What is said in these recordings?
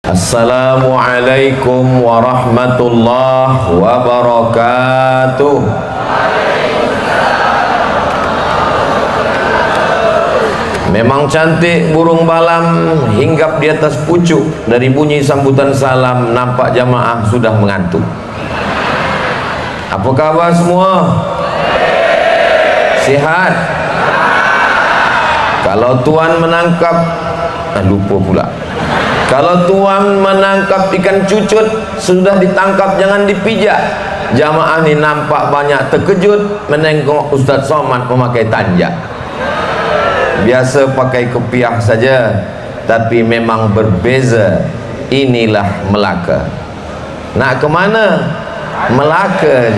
Assalamualaikum warahmatullahi wabarakatuh. Memang cantik burung balam hinggap di atas pucuk. Dari bunyi sambutan salam nampak jamaah sudah mengantuk. Apa kabar semua? Sihat? Kalau tuan menangkap lupa pula. Kalau tuan menangkap ikan cucut sudah ditangkap, jangan dipijak. Jamaah ni nampak banyak terkejut menengok Ustaz Somad memakai tanjak. Biasa pakai kopiah saja, tapi memang berbeza. Inilah Melaka. Nak ke mana? Melaka.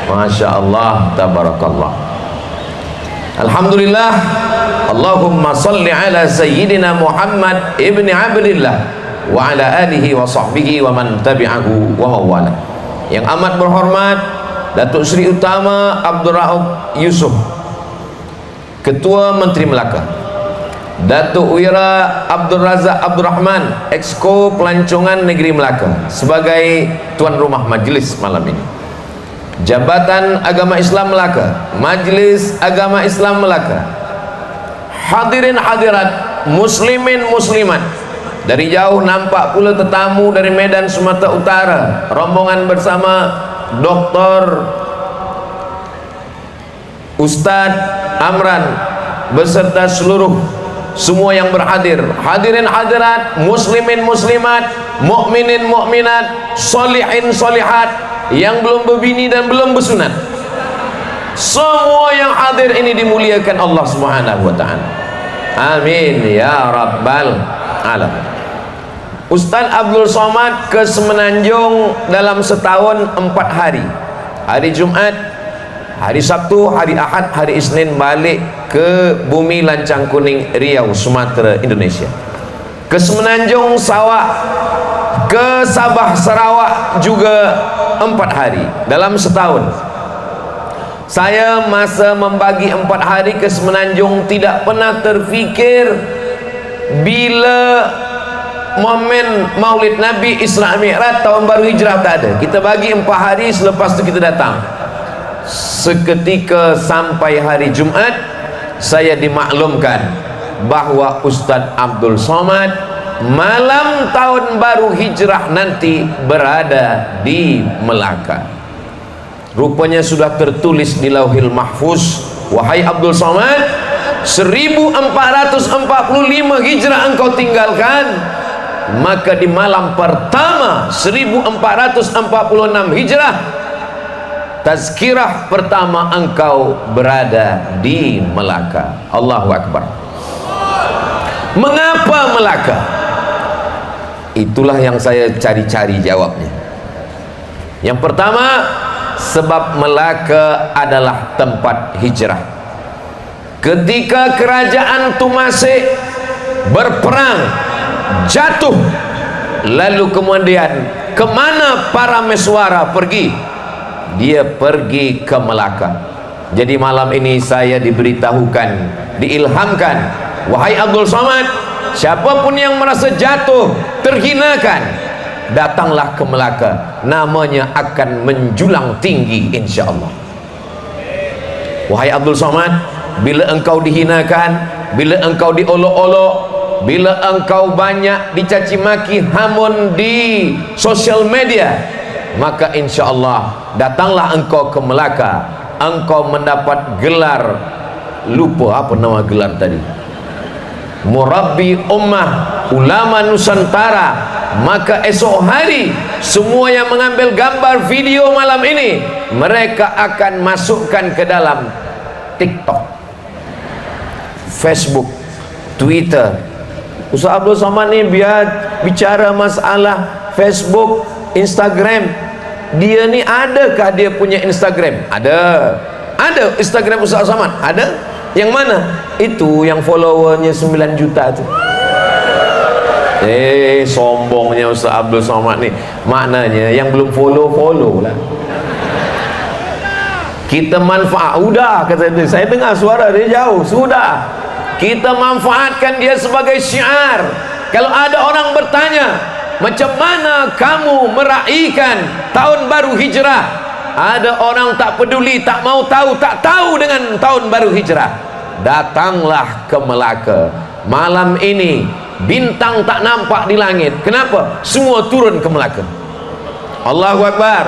Masya Allah, tabarakallah. Alhamdulillah. Allahumma salli ala Sayyidina Muhammad ibni Abdillah wa ala alihi wa sahbihi wa man tabi'ahu wa mawala. Yang amat berhormat Datuk Seri Utama Abdul Rauf Yusuf, Ketua Menteri Melaka. Datuk Wira Abdul Razak Abdul Rahman, Exco Pelancongan Negeri Melaka, sebagai tuan rumah majlis malam ini. Jabatan Agama Islam Melaka, Majlis Agama Islam Melaka, hadirin hadirat, muslimin muslimat. Dari jauh nampak pula tetamu dari Medan Sumatera Utara, rombongan bersama Dr. Ustadz Amran beserta seluruh semua yang berhadir. Hadirin hadirat, muslimin muslimat, mukminin mukminat, solihin solihat, yang belum berbini dan belum bersunat, semua yang hadir ini dimuliakan Allah Subhanahu wa ta'ala. Amin ya rabbal alamin. Ustaz Abdul Somad ke Semenanjung dalam setahun 4 hari. Hari Jumat, hari Sabtu, hari Ahad, hari Isnin balik ke bumi Lancang Kuning, Riau, Sumatera, Indonesia. Ke Semenanjung, Sarawak, ke Sabah, Sarawak juga 4 hari dalam setahun. Saya masa membagi 4 hari ke Semenanjung tidak pernah terfikir bila momen Maulid Nabi Isra Mi'raj tahun baru Hijrah tak ada. Kita bagi 4 hari, selepas itu kita datang. Seketika sampai hari Jumat, saya dimaklumkan bahawa Ustaz Abdul Somad malam tahun baru Hijrah nanti berada di Melaka. Rupanya sudah tertulis di Lauhil Mahfuz, wahai Abdul Somad, 1445 Hijrah engkau tinggalkan, maka di malam pertama 1446 Hijrah, tazkirah pertama engkau berada di Melaka. Allahu Akbar. Mengapa Melaka? Itulah yang saya cari-cari jawabnya. Yang pertama, sebab Melaka adalah tempat hijrah. Ketika kerajaan Tumasik berperang, jatuh, lalu kemudian kemana para meswara pergi? Dia pergi ke Melaka. Jadi malam ini saya diberitahukan, diilhamkan, wahai Abdul Somad, siapapun yang merasa jatuh, terhinakan, datanglah ke Melaka, namanya akan menjulang tinggi insyaAllah. Wahai Abdul Somad, bila engkau dihinakan, bila engkau diolok-olok, bila engkau banyak dicaci maki hamun di sosial media, maka insyaAllah datanglah engkau ke Melaka, engkau mendapat gelar, lupa apa nama gelar tadi, Murabbi Ummah, Ulama Nusantara. Maka esok hari semua yang mengambil gambar video malam ini, mereka akan masukkan ke dalam TikTok, Facebook, Twitter. Ustaz Abdul Somad ni biar bicara masalah Facebook, Instagram. Dia ni adakah dia punya Instagram? Ada Instagram Ustaz Somad? Ada. Yang mana? Itu yang followernya 9 juta tu. Sombongnya Ustaz Abdul Somad ni. Maknanya yang belum follow lah. Kita manfaat. Udah kata dia. Saya dengar suara dia jauh. Sudah. Kita manfaatkan dia sebagai syiar. Kalau ada orang bertanya, macam mana kamu meraihkan tahun baru hijrah? Ada orang tak peduli, tak mau tahu, tak tahu dengan tahun baru hijrah. Datanglah ke Melaka. Malam ini bintang tak nampak di langit. Kenapa? Semua turun ke Melaka. Allahu Akbar.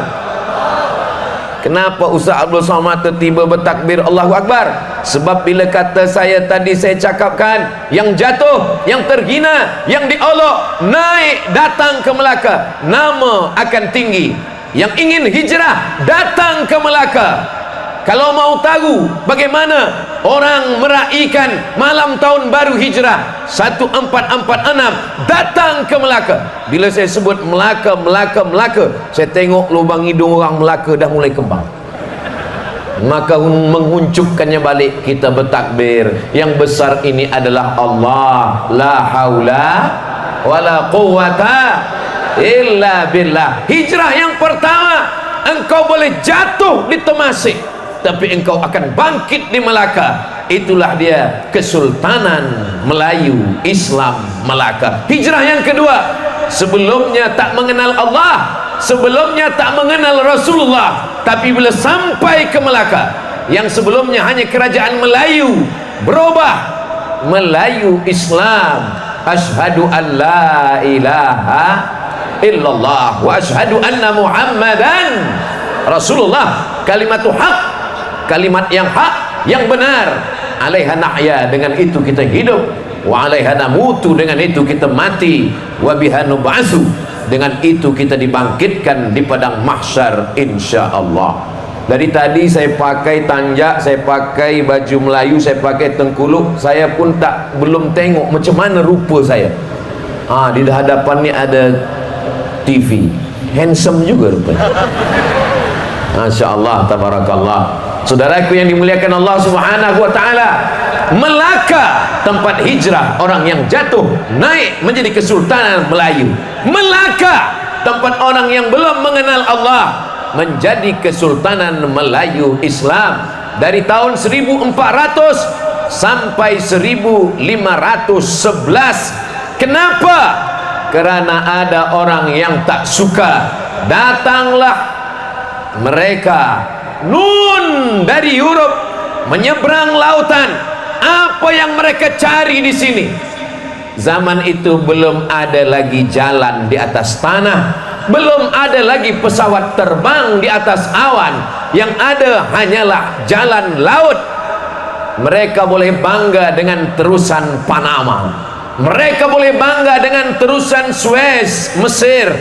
Kenapa Ustaz Abdul Somad tiba bertakbir Allahu Akbar? Sebab bila kata saya tadi, saya cakapkan yang jatuh, yang terhina, yang diolok naik datang ke Melaka, nama akan tinggi. Yang ingin hijrah datang ke Melaka. Kalau mau tahu bagaimana orang meraihkan malam tahun baru hijrah 1446, datang ke Melaka. Bila saya sebut Melaka, saya tengok lubang hidung orang Melaka dah mulai kembang. Maka menguncupkannya balik, kita bertakbir. Yang besar ini adalah Allah. La haula wala quwata illa billah. Hijrah yang pertama, engkau boleh jatuh di Temasek, tapi engkau akan bangkit di Melaka. Itulah dia Kesultanan Melayu Islam Melaka. Hijrah yang kedua, sebelumnya tak mengenal Allah, sebelumnya tak mengenal Rasulullah, tapi bila sampai ke Melaka, yang sebelumnya hanya kerajaan Melayu, berubah Melayu Islam. Asyhadu an la ilaha illallah wa asyhadu anna Muhammadan Rasulullah. Kalimatu haq, kalimat yang hak, yang benar. Alaiha nahya, dengan itu kita hidup. Wa alaiha namutu, dengan itu kita mati. Wa biha nub'atsu, dengan itu kita dibangkitkan di padang mahsyar insyaallah. Dari tadi saya pakai tanjak, saya pakai baju Melayu, saya pakai tengkuluk, saya pun belum tengok macam mana rupa saya. Di hadapan ni ada TV, handsome juga rupanya. Masya Allah, tabarakallah. Saudaraku yang dimuliakan Allah Subhanahu wa ta'ala, Melaka tempat hijrah orang yang jatuh naik menjadi Kesultanan Melayu. Melaka tempat orang yang belum mengenal Allah menjadi Kesultanan Melayu Islam. Dari tahun 1400 sampai 1511. Kenapa? Karena ada orang yang tak suka. Datanglah mereka nun dari Europe, menyeberang lautan. Apa yang mereka cari di sini? Zaman itu belum ada lagi jalan di atas tanah, belum ada lagi pesawat terbang di atas awan. Yang ada hanyalah jalan laut. Mereka boleh bangga dengan terusan Panama, mereka boleh bangga dengan terusan Suez, Mesir,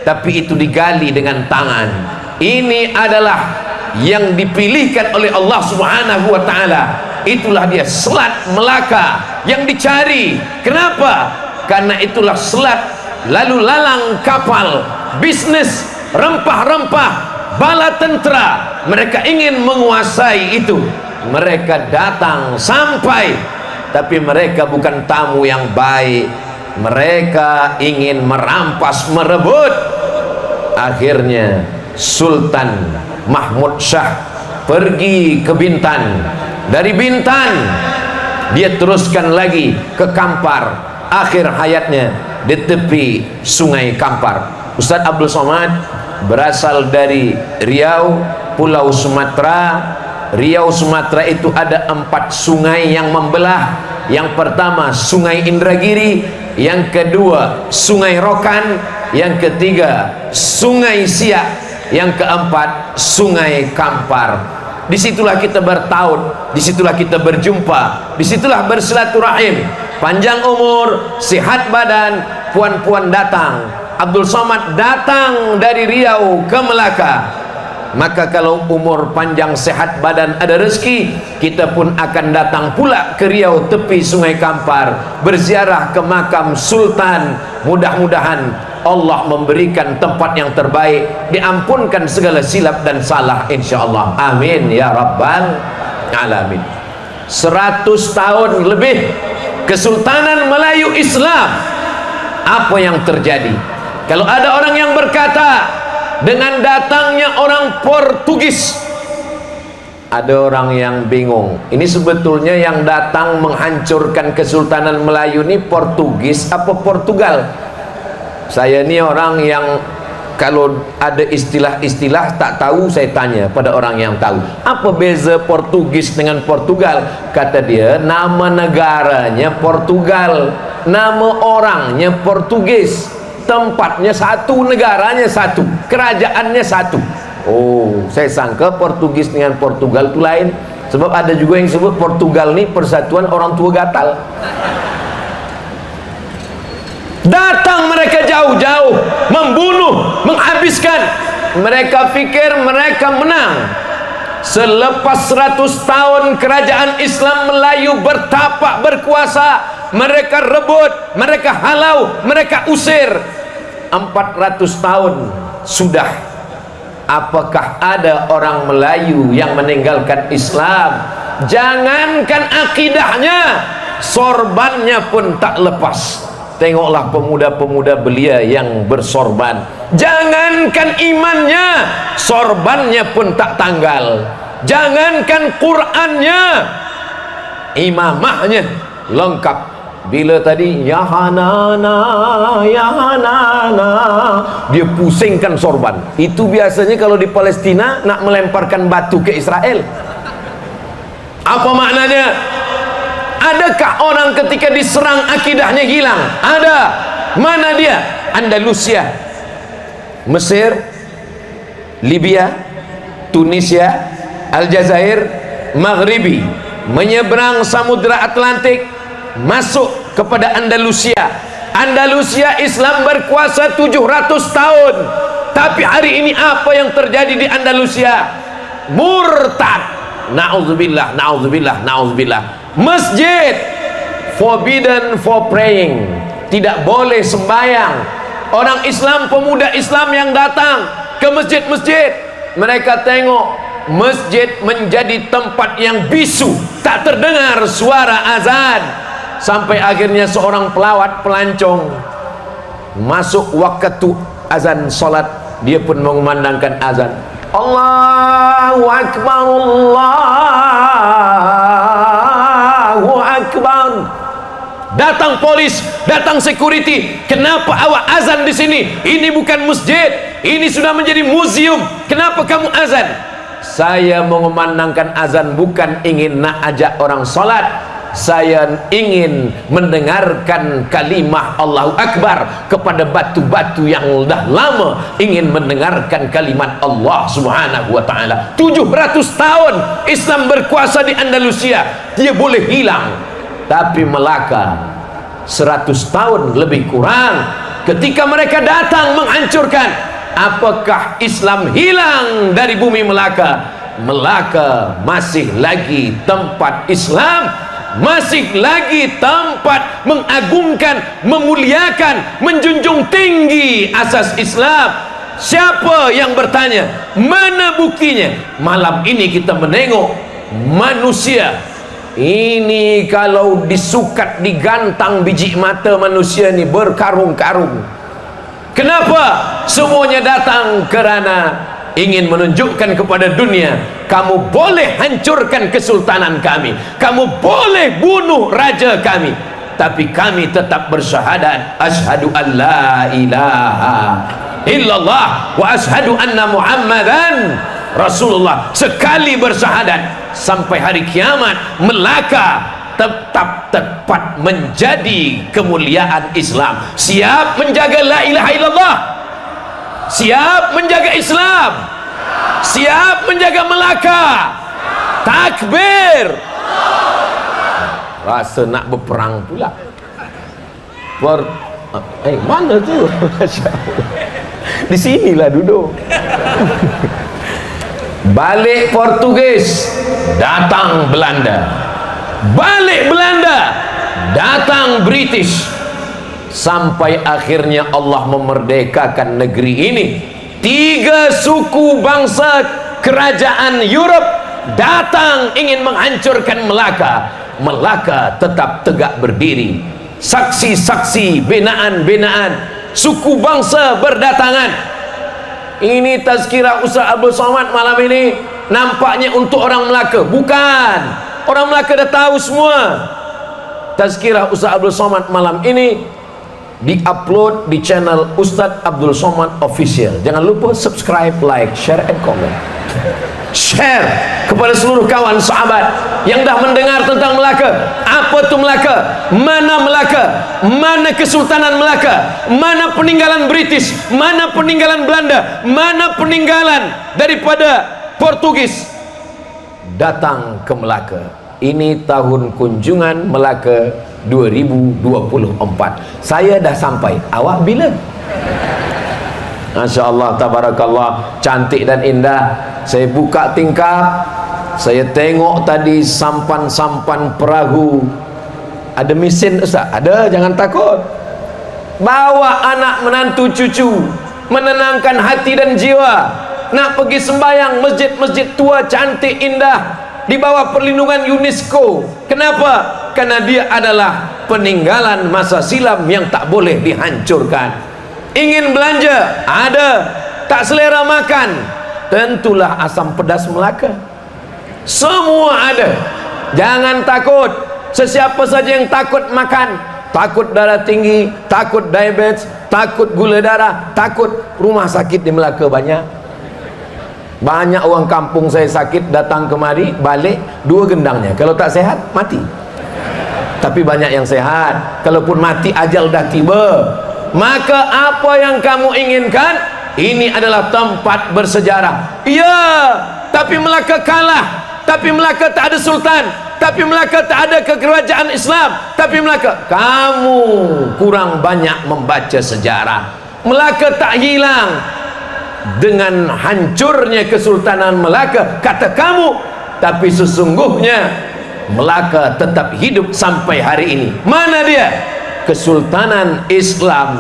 tapi itu digali dengan tangan. Ini adalah yang dipilihkan oleh Allah Subhanahu wa ta'ala. Itulah dia Selat Melaka yang dicari. Kenapa? Karena itulah selat lalu lalang kapal, bisnis, rempah-rempah, bala tentera. Mereka ingin menguasai itu. Mereka datang sampai, tapi mereka bukan tamu yang baik. Mereka ingin merampas, merebut. Akhirnya Sultan Mahmud Shah pergi ke Bintan. Dari Bintan dia teruskan lagi ke Kampar. Akhir hayatnya di tepi Sungai Kampar. Ustaz Abdul Somad berasal dari Riau, Pulau Sumatera. Riau, Sumatera itu ada 4 sungai yang membelah. Yang pertama Sungai Indragiri, yang kedua Sungai Rokan, yang ketiga Sungai Siak, yang keempat Sungai Kampar. Disitulah kita bertaut, disitulah kita berjumpa, disitulah bersilaturahim. Panjang umur, sehat badan, puan-puan datang. Abdul Somad datang dari Riau ke Melaka. Maka kalau umur panjang, sehat badan, ada rezeki, kita pun akan datang pula ke Riau tepi Sungai Kampar, berziarah ke makam Sultan. Mudah-mudahan Allah memberikan tempat yang terbaik, diampunkan segala silap dan salah insyaallah. Amin ya rabbal alamin. 100 tahun lebih Kesultanan Melayu Islam. Apa yang terjadi? Kalau ada orang yang berkata dengan datangnya orang Portugis, ada orang yang bingung. Ini sebetulnya yang datang menghancurkan Kesultanan Melayu ini Portugis apa Portugal? Saya ni orang yang kalau ada istilah-istilah tak tahu, saya tanya pada orang yang tahu, apa beza Portugis dengan Portugal? Kata dia, nama negaranya Portugal, nama orangnya Portugis, tempatnya satu, negaranya satu, kerajaannya satu. Oh, saya sangka Portugis dengan Portugal itu lain. Sebab ada juga yang sebut Portugal ni persatuan orang tua gatal. Datang mereka jauh-jauh, membunuh, menghabiskan. Mereka fikir mereka menang. Selepas 100 tahun kerajaan Islam Melayu bertapak berkuasa, mereka rebut, mereka halau, mereka usir. 400 tahun sudah. Apakah ada orang Melayu yang meninggalkan Islam? Jangankan akidahnya, sorbannya pun tak lepas. Tengoklah pemuda-pemuda belia yang bersorban. Jangankan imannya, sorbannya pun tak tanggal. Jangankan Qurannya, imamahnya lengkap. Bila tadi ya Hanana, ya Hanana, dia pusingkan sorban. Itu biasanya kalau di Palestina nak melemparkan batu ke Israel. Apa maknanya? Adakah orang ketika diserang akidahnya hilang? Ada. Mana dia? Andalusia, Mesir, Libya, Tunisia, Aljazair, Maghribi, menyeberang Samudra Atlantik, masuk kepada Andalusia. Andalusia Islam berkuasa 700 tahun. Tapi hari ini apa yang terjadi di Andalusia? Murtad. Na'udzubillah, na'udzubillah, na'udzubillah. Masjid forbidden for praying, tidak boleh sembahyang. Orang Islam, pemuda Islam yang datang ke masjid-masjid, mereka tengok masjid menjadi tempat yang bisu, tak terdengar suara azan. Sampai akhirnya seorang pelawat pelancong masuk waktu azan solat, dia pun mengumandangkan azan. Allahu Akbar, Allahu Akbar. Datang polis, datang security. Kenapa awak azan di sini? Ini bukan masjid, ini sudah menjadi museum. Kenapa kamu azan? Saya mengumandangkan azan bukan ingin nak ajak orang salat. Saya ingin mendengarkan kalimah Allahu Akbar kepada batu-batu yang dah lama ingin mendengarkan kalimat Allah Subhanahu wa ta'ala. 700 tahun Islam berkuasa di Andalusia, dia boleh hilang. Tapi Melaka 100 tahun lebih kurang. Ketika mereka datang menghancurkan, apakah Islam hilang dari bumi Melaka? Melaka masih lagi tempat Islam, masih lagi tempat mengagungkan, memuliakan, menjunjung tinggi asas Islam. Siapa yang bertanya? Mana buktinya? Malam ini kita menengok manusia ini, kalau disukat, digantang biji mata manusia ini berkarung-karung. Kenapa? Semuanya datang kerana ingin menunjukkan kepada dunia, kamu boleh hancurkan kesultanan kami, kamu boleh bunuh raja kami, tapi kami tetap bersyahadat asyhadu an la ilaha illallah wa asyhadu anna muhammadan rasulullah. Sekali bersyahadat sampai hari kiamat, Melaka tetap tepat menjadi kemuliaan Islam. Siap menjaga la ilaha illallah, siap menjaga Islam, siap menjaga Melaka. Takbir. Rasa nak berperang pula. Mana tu? Di sinilah duduk. Balik Portugis, datang Belanda. Balik Belanda, datang British. Sampai akhirnya Allah memerdekakan negeri ini. 3 suku bangsa kerajaan Europe datang ingin menghancurkan Melaka. Melaka tetap tegak berdiri. Saksi-saksi, binaan-binaan, suku bangsa berdatangan. Ini tazkirah Ustaz Abdul Somad malam ini nampaknya untuk orang Melaka. Bukan, orang Melaka dah tahu semua. Tazkirah Ustaz Abdul Somad malam ini diupload di channel Ustadz Abdul Somad Official. Jangan lupa subscribe, like, share, and comment. Share kepada seluruh kawan sahabat yang dah mendengar tentang Melaka. Apa tu Melaka? Mana Melaka? Mana Kesultanan Melaka? Mana peninggalan British? Mana peninggalan Belanda? Mana peninggalan daripada Portugis? Datang ke Melaka. Ini tahun kunjungan Melaka 2024. Saya dah sampai. Awak bila? Masya Allah, tabarakallah, cantik dan indah. Saya buka tingkap, saya tengok tadi sampan-sampan perahu. Ada mesin Ustaz? Ada, jangan takut. Bawa anak menantu cucu, menenangkan hati dan jiwa. Nak pergi sembahyang masjid-masjid tua cantik indah di bawah perlindungan UNESCO. Kenapa? Karena dia adalah peninggalan masa silam yang tak boleh dihancurkan. Ingin belanja? Ada. Tak selera makan? Tentulah asam pedas Melaka. Semua ada. Jangan takut. Sesiapa saja yang takut makan, takut darah tinggi, takut diabetes, takut gula darah, takut, rumah sakit di Melaka banyak. Banyak orang kampung saya sakit, datang kemari, balik 2 gendangnya. Kalau tak sehat, mati. Tapi banyak yang sehat. Kalaupun mati, ajal dah tiba. Maka apa yang kamu inginkan, ini adalah tempat bersejarah. Ya, tapi Melaka kalah. Tapi Melaka tak ada sultan. Tapi Melaka tak ada kekerajaan Islam. Tapi Melaka, kamu kurang banyak membaca sejarah. Melaka tak hilang dengan hancurnya Kesultanan Melaka, kata kamu. Tapi sesungguhnya Melaka tetap hidup sampai hari ini. Mana dia? Kesultanan Islam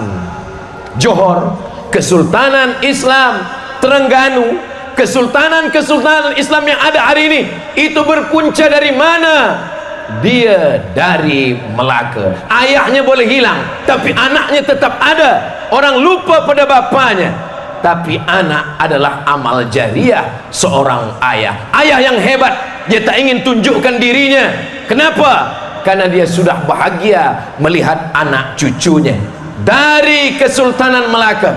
Johor, Kesultanan Islam Terengganu, Kesultanan Islam yang ada hari ini, itu berpunca dari mana? Dia dari Melaka. Ayahnya boleh hilang, tapi anaknya tetap ada. Orang lupa pada bapaknya, tapi anak adalah amal jariah seorang ayah. Ayah yang hebat, dia tak ingin tunjukkan dirinya. Kenapa? Karena dia sudah bahagia melihat anak cucunya. Dari Kesultanan Melaka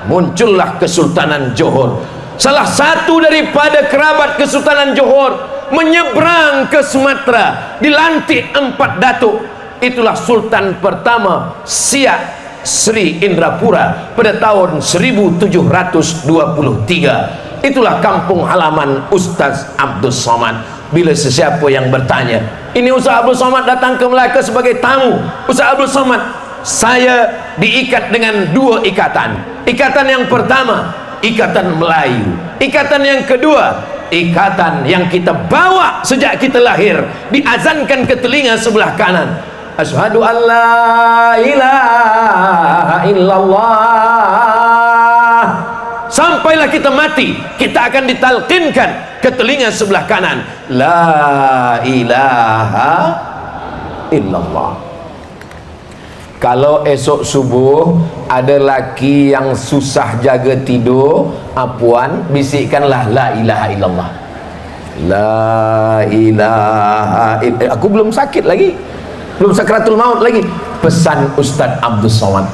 muncullah Kesultanan Johor. Salah satu daripada kerabat Kesultanan Johor menyeberang ke Sumatera, dilantik 4 datuk. Itulah Sultan pertama Siak Sri Indrapura pada tahun 1723. Itulah kampung halaman Ustaz Abdul Somad. Bila sesiapa yang bertanya, ini Ustaz Abdul Somad datang ke Melaka sebagai tamu. Ustaz Abdul Somad, saya diikat dengan 2 ikatan. Ikatan yang pertama, ikatan Melayu. Ikatan yang kedua, ikatan yang kita bawa sejak kita lahir, diazankan ke telinga sebelah kanan. Asyhadu an la ilaha illallah. Sampailah kita mati, kita akan ditalqinkan ke telinga sebelah kanan, la ilaha illallah. Kalau esok subuh ada laki yang susah jaga tidur, apuan, bisikkanlah la ilaha illallah. La ilaha illallah. Aku belum sakit lagi, belum sakratul maut lagi. Pesan Ustaz Abdul Somad.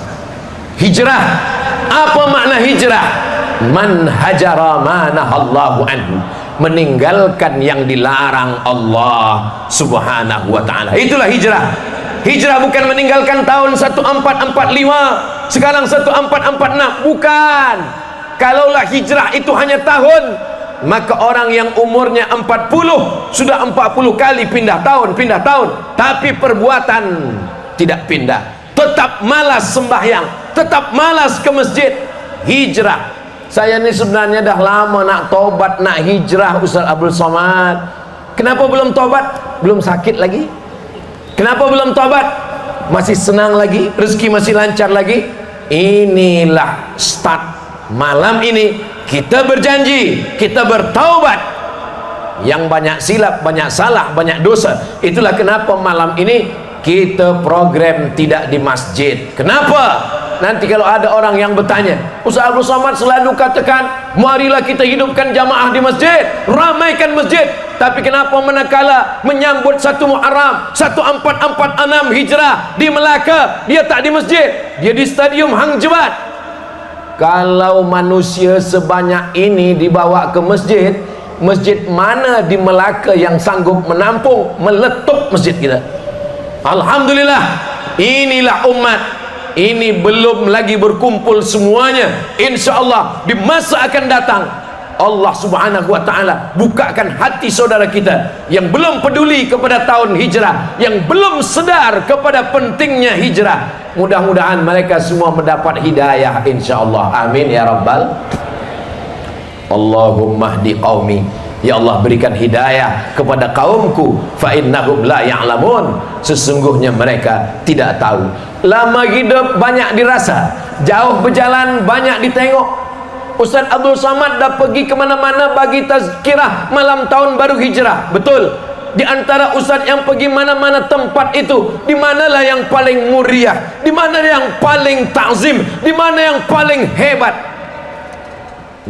Hijrah. Apa makna hijrah? Man hajara ma nahallahu anhu, meninggalkan yang dilarang Allah Subhanahu wa ta'ala. Itulah hijrah. Hijrah bukan meninggalkan tahun 1445 sekarang 1446, bukan. Kalaulah hijrah itu hanya tahun, maka orang yang umurnya 40 sudah 40 kali pindah tahun. Tapi perbuatan tidak pindah, tetap malas sembahyang, tetap malas ke masjid. Hijrah. Saya ni sebenarnya dah lama nak tobat, nak hijrah Ustaz Abdul Somad. Kenapa belum tobat? Belum sakit lagi. Kenapa belum tobat? Masih senang lagi, rezeki masih lancar lagi. Inilah start. Malam ini kita berjanji, kita bertaubat. Yang banyak silap, banyak salah, banyak dosa. Itulah kenapa malam ini kita program tidak di masjid. Kenapa? Nanti kalau ada orang yang bertanya, Ustaz Abdul Somad selalu katakan, marilah kita hidupkan jamaah di masjid, ramaikan masjid. Tapi kenapa manakala menyambut 1 Muharram 1446 Hijrah di Melaka, dia tak di masjid, dia di Stadium Hang Jebat? Kalau manusia sebanyak ini dibawa ke masjid, masjid mana di Melaka yang sanggup menampung, meletup masjid kita? Alhamdulillah, inilah umat ini belum lagi berkumpul semuanya. InsyaAllah di masa akan datang Allah subhanahu wa ta'ala bukakan hati saudara kita yang belum peduli kepada tahun hijrah, yang belum sedar kepada pentingnya hijrah. Mudah-mudahan mereka semua mendapat hidayah insyaAllah. Amin ya rabbal. Allahumma hdi qaumi, ya Allah berikan hidayah kepada kaumku, fa innahum la ya'lamun, sesungguhnya mereka tidak tahu. Lama hidup banyak dirasa, jauh berjalan banyak ditengok. Ustaz Abdul Samad dah pergi ke mana-mana bagi tazkirah malam tahun baru hijrah. Betul. Di antara ustaz yang pergi mana-mana tempat itu, di manalah yang paling muriah, di mana yang paling ta'zim, di mana yang paling hebat?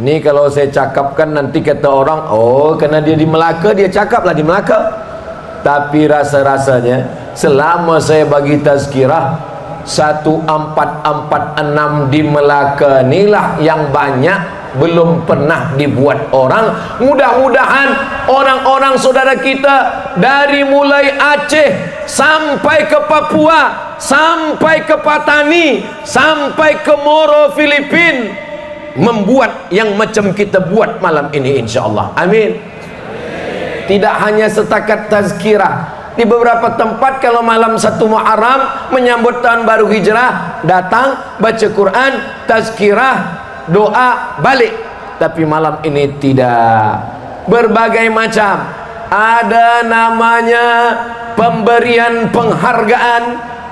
Ini kalau saya cakapkan nanti kata orang, oh karena dia di Melaka dia cakaplah di Melaka. Tapi rasa-rasanya selama saya bagi tazkirah 1446 di Melaka inilah yang banyak belum pernah dibuat orang. Mudah-mudahan orang-orang saudara kita dari mulai Aceh sampai ke Papua, sampai ke Patani, sampai ke Moro, Filipin, membuat yang macam kita buat malam ini insyaAllah. Amin. Tidak hanya setakat tazkirah. Di beberapa tempat kalau malam 1 Muharram menyambut tahun baru hijrah, datang baca Quran, tazkirah, doa, balik. Tapi malam ini tidak. Berbagai macam. Ada namanya pemberian penghargaan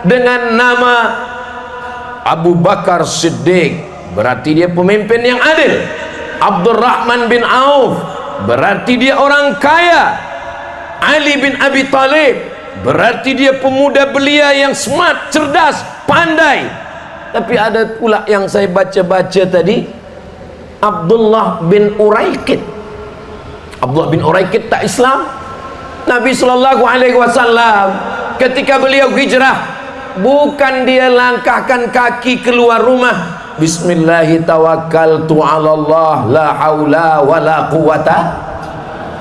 dengan nama Abu Bakar Siddiq, berarti dia pemimpin yang adil. Abdurrahman bin Auf, berarti dia orang kaya. Ali bin Abi Talib, berarti dia pemuda belia yang smart, cerdas, pandai. Tapi ada pula yang saya baca-baca tadi, Abdullah bin Uraikid. Abdullah bin Uraikid tak Islam. Nabi SAW ketika beliau hijrah, bukan dia langkahkan kaki keluar rumah, Bismillahirrahmanirrahim, la haula wa la quwata.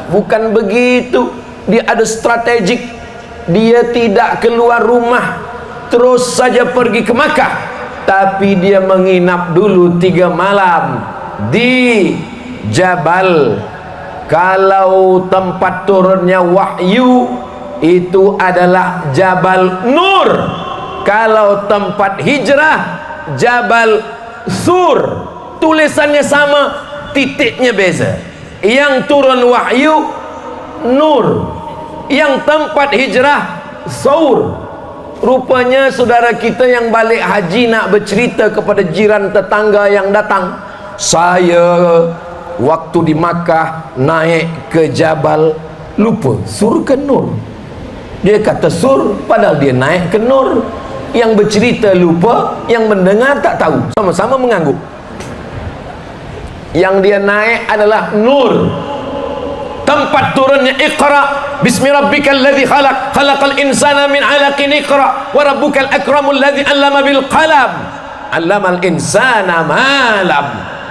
Bukan begitu. Dia ada strategik. Dia tidak keluar rumah, terus saja pergi ke Makkah, tapi dia menginap dulu 3 malam di Jabal. Kalau tempat turunnya wahyu itu adalah Jabal Nur. Kalau tempat hijrah Jabal Sur. Tulisannya sama, titiknya beza. Yang turun wahyu Nur, yang tempat hijrah Saur. Rupanya saudara kita yang balik haji nak bercerita kepada jiran tetangga yang datang, saya waktu di Makkah naik ke Jabal, lupa Sur ke Nur. Dia kata Sur, padahal dia naik ke Nur. Yang bercerita lupa, yang mendengar tak tahu, sama-sama mengangguk. Yang dia naik adalah Nur, tempat turunnya Iqra bismi rabbikal ladzi khalaq khalaqal insana min 'alaqin iqra wa rabbukal akramul ladzi 'allama bil qalam 'allamal insana ma lam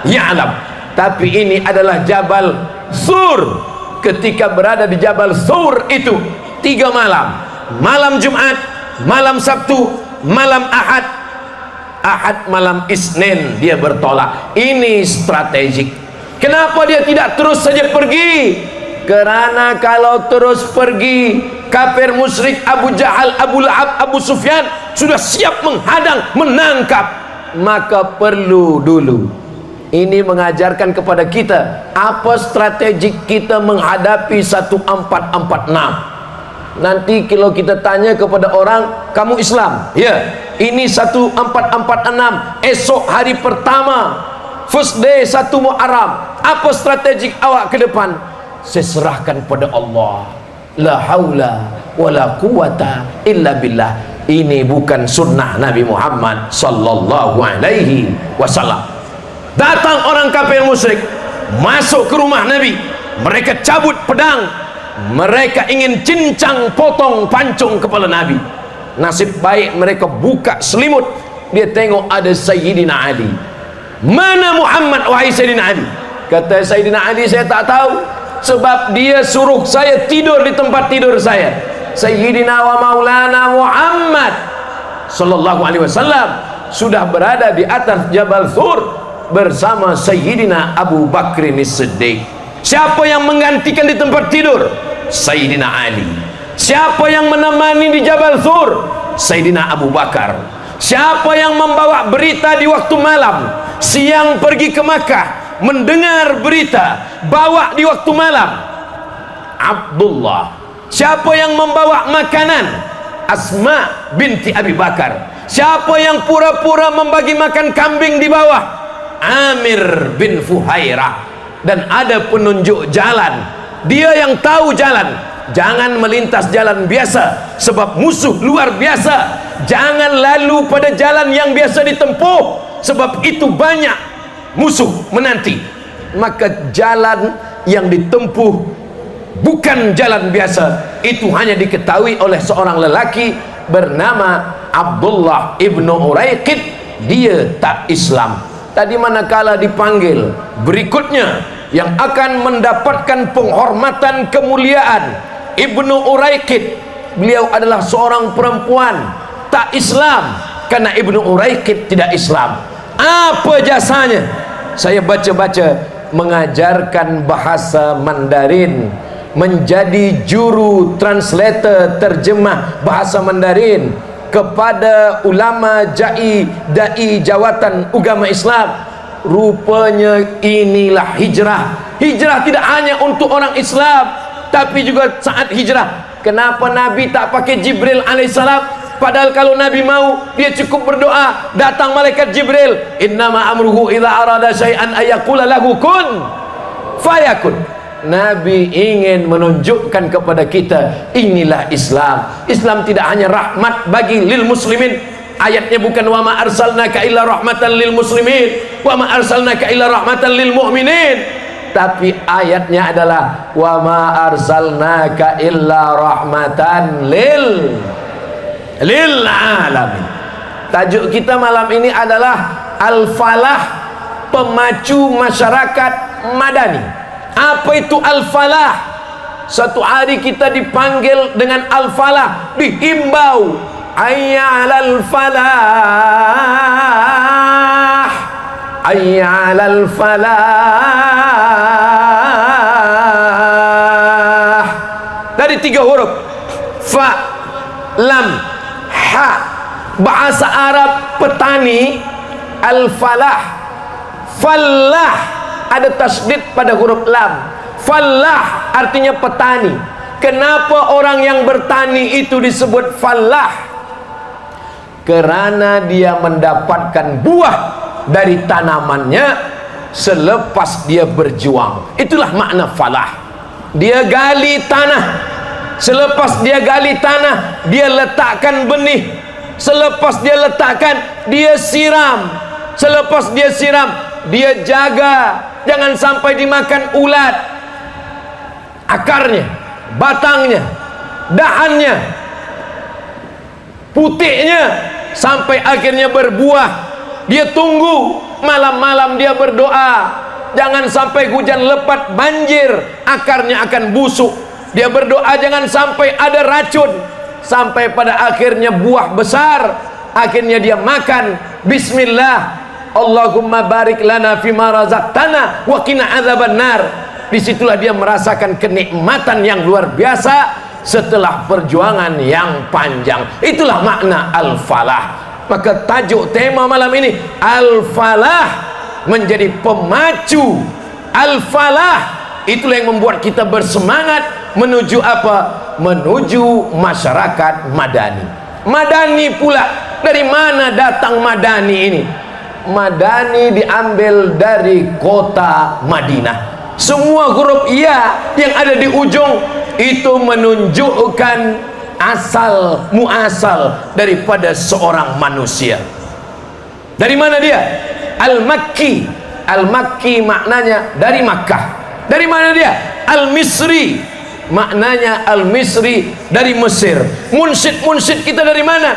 ya'lam. Tapi ini adalah Jabal Sur. Ketika berada di Jabal Sur itu 3 malam, malam Jumat, malam Sabtu, malam Ahad. Ahad malam Isnin dia bertolak. Ini strategik. Kenapa dia tidak terus saja pergi? Kerana kalau terus pergi, kafir musyrik Abu Jahal, Abu Lahab, Abu Sufyan sudah siap menghadang, menangkap. Maka perlu dulu. Ini mengajarkan kepada kita apa strategi kita menghadapi 1446. Nanti kalau kita tanya kepada orang, kamu Islam? Ya. Ini 1446. Esok hari pertama, first day 1 Muharram. Apa strategi awak ke depan? Saya serahkan pada Allah. La haula wa la quwata illa billah. Ini bukan sunnah Nabi Muhammad sallallahu alaihi wasallam. Datang orang kafir musyrik masuk ke rumah Nabi, mereka cabut pedang, mereka ingin cincang potong pancung kepala Nabi. Nasib baik mereka buka selimut, dia tengok ada Sayyidina Ali. Mana Muhammad wahai Sayyidina Ali? Kata Sayyidina Ali, saya tak tahu, sebab dia suruh saya tidur di tempat tidur saya. Sayyidina wa maulana Muhammad sallallahu alaihi wasallam sudah berada di atas Jabal Thur bersama Sayyidina Abu Bakrin As-Siddiq. Siapa yang menggantikan di tempat tidur? Sayyidina Ali. Siapa yang menemani di Jabal Thur? Sayyidina Abu Bakar. Siapa yang membawa berita di waktu malam? Siang pergi ke Makkah, mendengar berita, bawa di waktu malam, Abdullah. Siapa yang membawa makanan? Asma binti Abi Bakar. Siapa yang pura-pura membagi makan kambing di bawah? Amir bin Fuhairah. Dan ada penunjuk jalan, dia yang tahu jalan. Jangan melintas jalan biasa, sebab musuh luar biasa. Jangan lalu pada jalan yang biasa ditempuh, sebab itu banyak musuh menanti. Maka jalan yang ditempuh bukan jalan biasa. Itu hanya diketahui oleh seorang lelaki bernama Abdullah ibnu Uraiqid. Dia tak Islam. Tadi manakala dipanggil, berikutnya yang akan mendapatkan penghormatan kemuliaan Ibnu Uraiqid, beliau adalah seorang perempuan tak Islam, karena Ibnu Uraiqid tidak Islam. Apa jasanya? Saya baca-baca, mengajarkan bahasa Mandarin, menjadi juru translator terjemah bahasa Mandarin kepada ulama dai jawatan agama Islam. Rupanya inilah hijrah. Hijrah tidak hanya untuk orang Islam, tapi juga saat hijrah. Kenapa Nabi tak pakai Jibril alaihissalam? Padahal kalau Nabi mau, dia cukup berdoa, datang malaikat Jibril, innama amruhu idza arada syai'an ayaqula lahu kun fayakun. Nabi ingin menunjukkan kepada kita, inilah Islam. Islam tidak hanya rahmat bagi lil muslimin. Ayatnya bukan wa ma arsalnaka illa rahmatan lil muslimin, wa ma arsalnaka illa rahmatan lil mu'minin. Tapi ayatnya adalah wa ma arsalnaka illa rahmatan lil alamin. Tajuk kita malam ini adalah Al-Falah, pemacu masyarakat madani. Apa itu Al-Falah? Satu hari kita dipanggil dengan Al-Falah, dihimbau, hayya 'alal falah, hayya 'alal falah. Dari 3 huruf, fa, lam, ha. Bahasa Arab petani, al-falah. Falah ada tasdid pada huruf lam. Falah artinya petani. Kenapa orang yang bertani itu disebut falah? Kerana dia mendapatkan buah dari tanamannya selepas dia berjuang. Itulah makna falah. Dia gali tanah, selepas dia gali tanah, dia letakkan benih. Selepas dia letakkan, dia siram. Selepas dia siram, dia jaga jangan sampai dimakan ulat. Akarnya, batangnya, dahannya, putiknya, sampai akhirnya berbuah. Dia tunggu, malam-malam dia berdoa, jangan sampai hujan lebat banjir, akarnya akan busuk. Dia berdoa jangan sampai ada racun, sampai pada akhirnya buah besar. Akhirnya dia makan, bismillah, Allahumma barik lana fima razaqtana wa qina adzabannar. Disitulah dia merasakan kenikmatan yang luar biasa setelah perjuangan yang panjang. Itulah makna al-falah. Maka tajuk tema malam ini, al-falah, menjadi pemacu. Al-falah itulah yang membuat kita bersemangat menuju apa? Menuju masyarakat madani. Madani pula, dari mana datang madani ini? Madani diambil dari kota Madinah. Semua huruf ya yang ada di ujung itu menunjukkan asal muasal daripada seorang manusia. Dari mana dia? Al-Makki. Al-Makki maknanya dari Makkah. Dari mana dia? Al-Misri. maknanya al-Misri, dari Mesir. Munsyid kita dari mana?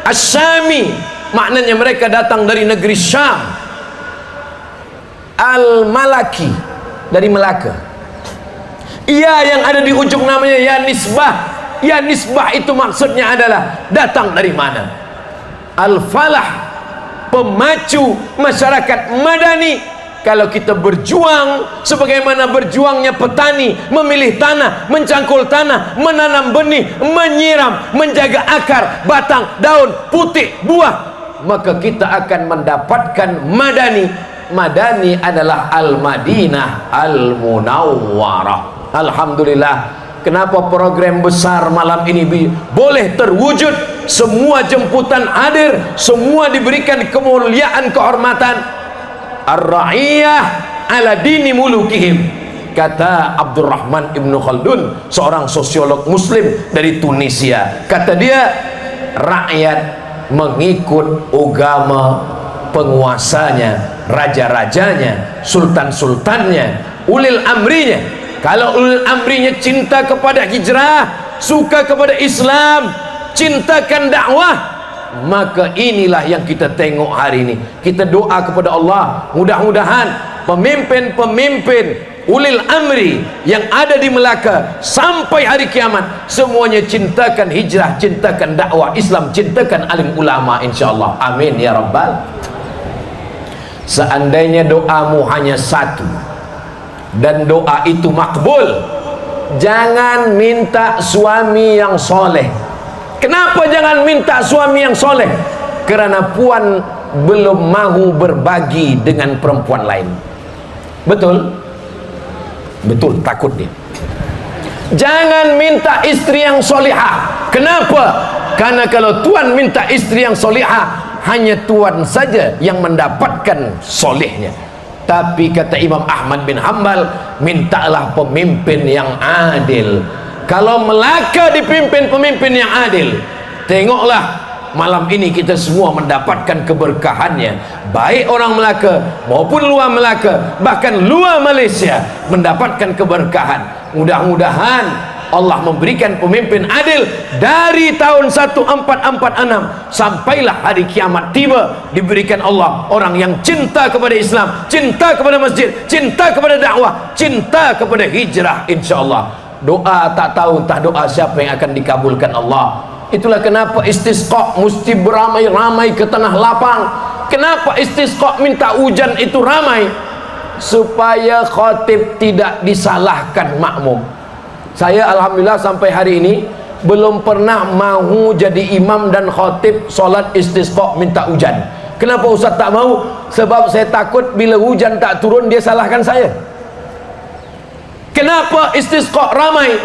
Asyami, maknanya mereka datang dari negeri Syam. Al-Malaki, dari Melaka. Ia yang ada di ujung namanya ya nisbah. Ya nisbah itu maksudnya adalah datang dari mana? Al-Falah, pemacu masyarakat Madani. Kalau kita berjuang sebagaimana berjuangnya petani, memilih tanah, mencangkul tanah, menanam benih, menyiram, menjaga akar, batang, daun, putik, buah, maka kita akan mendapatkan Madani. Madani adalah Al-Madinah Al-Munawwarah. Alhamdulillah, kenapa program besar malam ini boleh terwujud, semua jemputan hadir, semua diberikan kemuliaan, kehormatan. Ar-ra'iyah ala dini mulukihim, kata Abdurrahman Ibn Khaldun, seorang sosiolog muslim dari Tunisia. Kata dia, rakyat mengikut agama penguasanya, raja-rajanya, sultan-sultannya, ulil amrinya. Kalau ulil amrinya cinta kepada hijrah, suka kepada Islam, cintakan dakwah, maka inilah yang kita tengok hari ini. Kita doa kepada Allah, mudah-mudahan pemimpin-pemimpin ulil amri yang ada di Melaka sampai hari kiamat semuanya cintakan hijrah, cintakan dakwah Islam, cintakan alim ulama, insyaallah. Amin ya rabbal. Seandainya doamu hanya satu dan doa itu makbul, jangan minta suami yang soleh. Kenapa jangan minta suami yang soleh? Kerana puan belum mahu berbagi dengan perempuan lain. Betul? Betul, takut dia. Jangan minta istri yang solihah. Kenapa? Karena kalau tuan minta istri yang solihah, hanya tuan saja yang mendapatkan solehnya. Tapi kata Imam Ahmad bin Hanbal, mintalah pemimpin yang adil. Kalau Melaka dipimpin pemimpin yang adil, tengoklah malam ini kita semua mendapatkan keberkahannya. Baik orang Melaka maupun luar Melaka, bahkan luar Malaysia mendapatkan keberkahan. Mudah-mudahan Allah memberikan pemimpin adil dari tahun 1446 sampailah hari kiamat tiba, diberikan Allah orang yang cinta kepada Islam, cinta kepada masjid, cinta kepada dakwah, cinta kepada hijrah, insyaallah. Doa tak tahu entah doa siapa yang akan dikabulkan Allah. Itulah kenapa istisqa mesti beramai-ramai ke tanah lapang. Kenapa istisqa minta hujan itu ramai? Supaya khatib tidak disalahkan makmum. Saya alhamdulillah sampai hari ini belum pernah mahu jadi imam dan khatib solat istisqa minta hujan. Kenapa Ustaz tak mau? Sebab saya takut bila hujan tak turun dia salahkan saya. Kenapa istisqa ramai?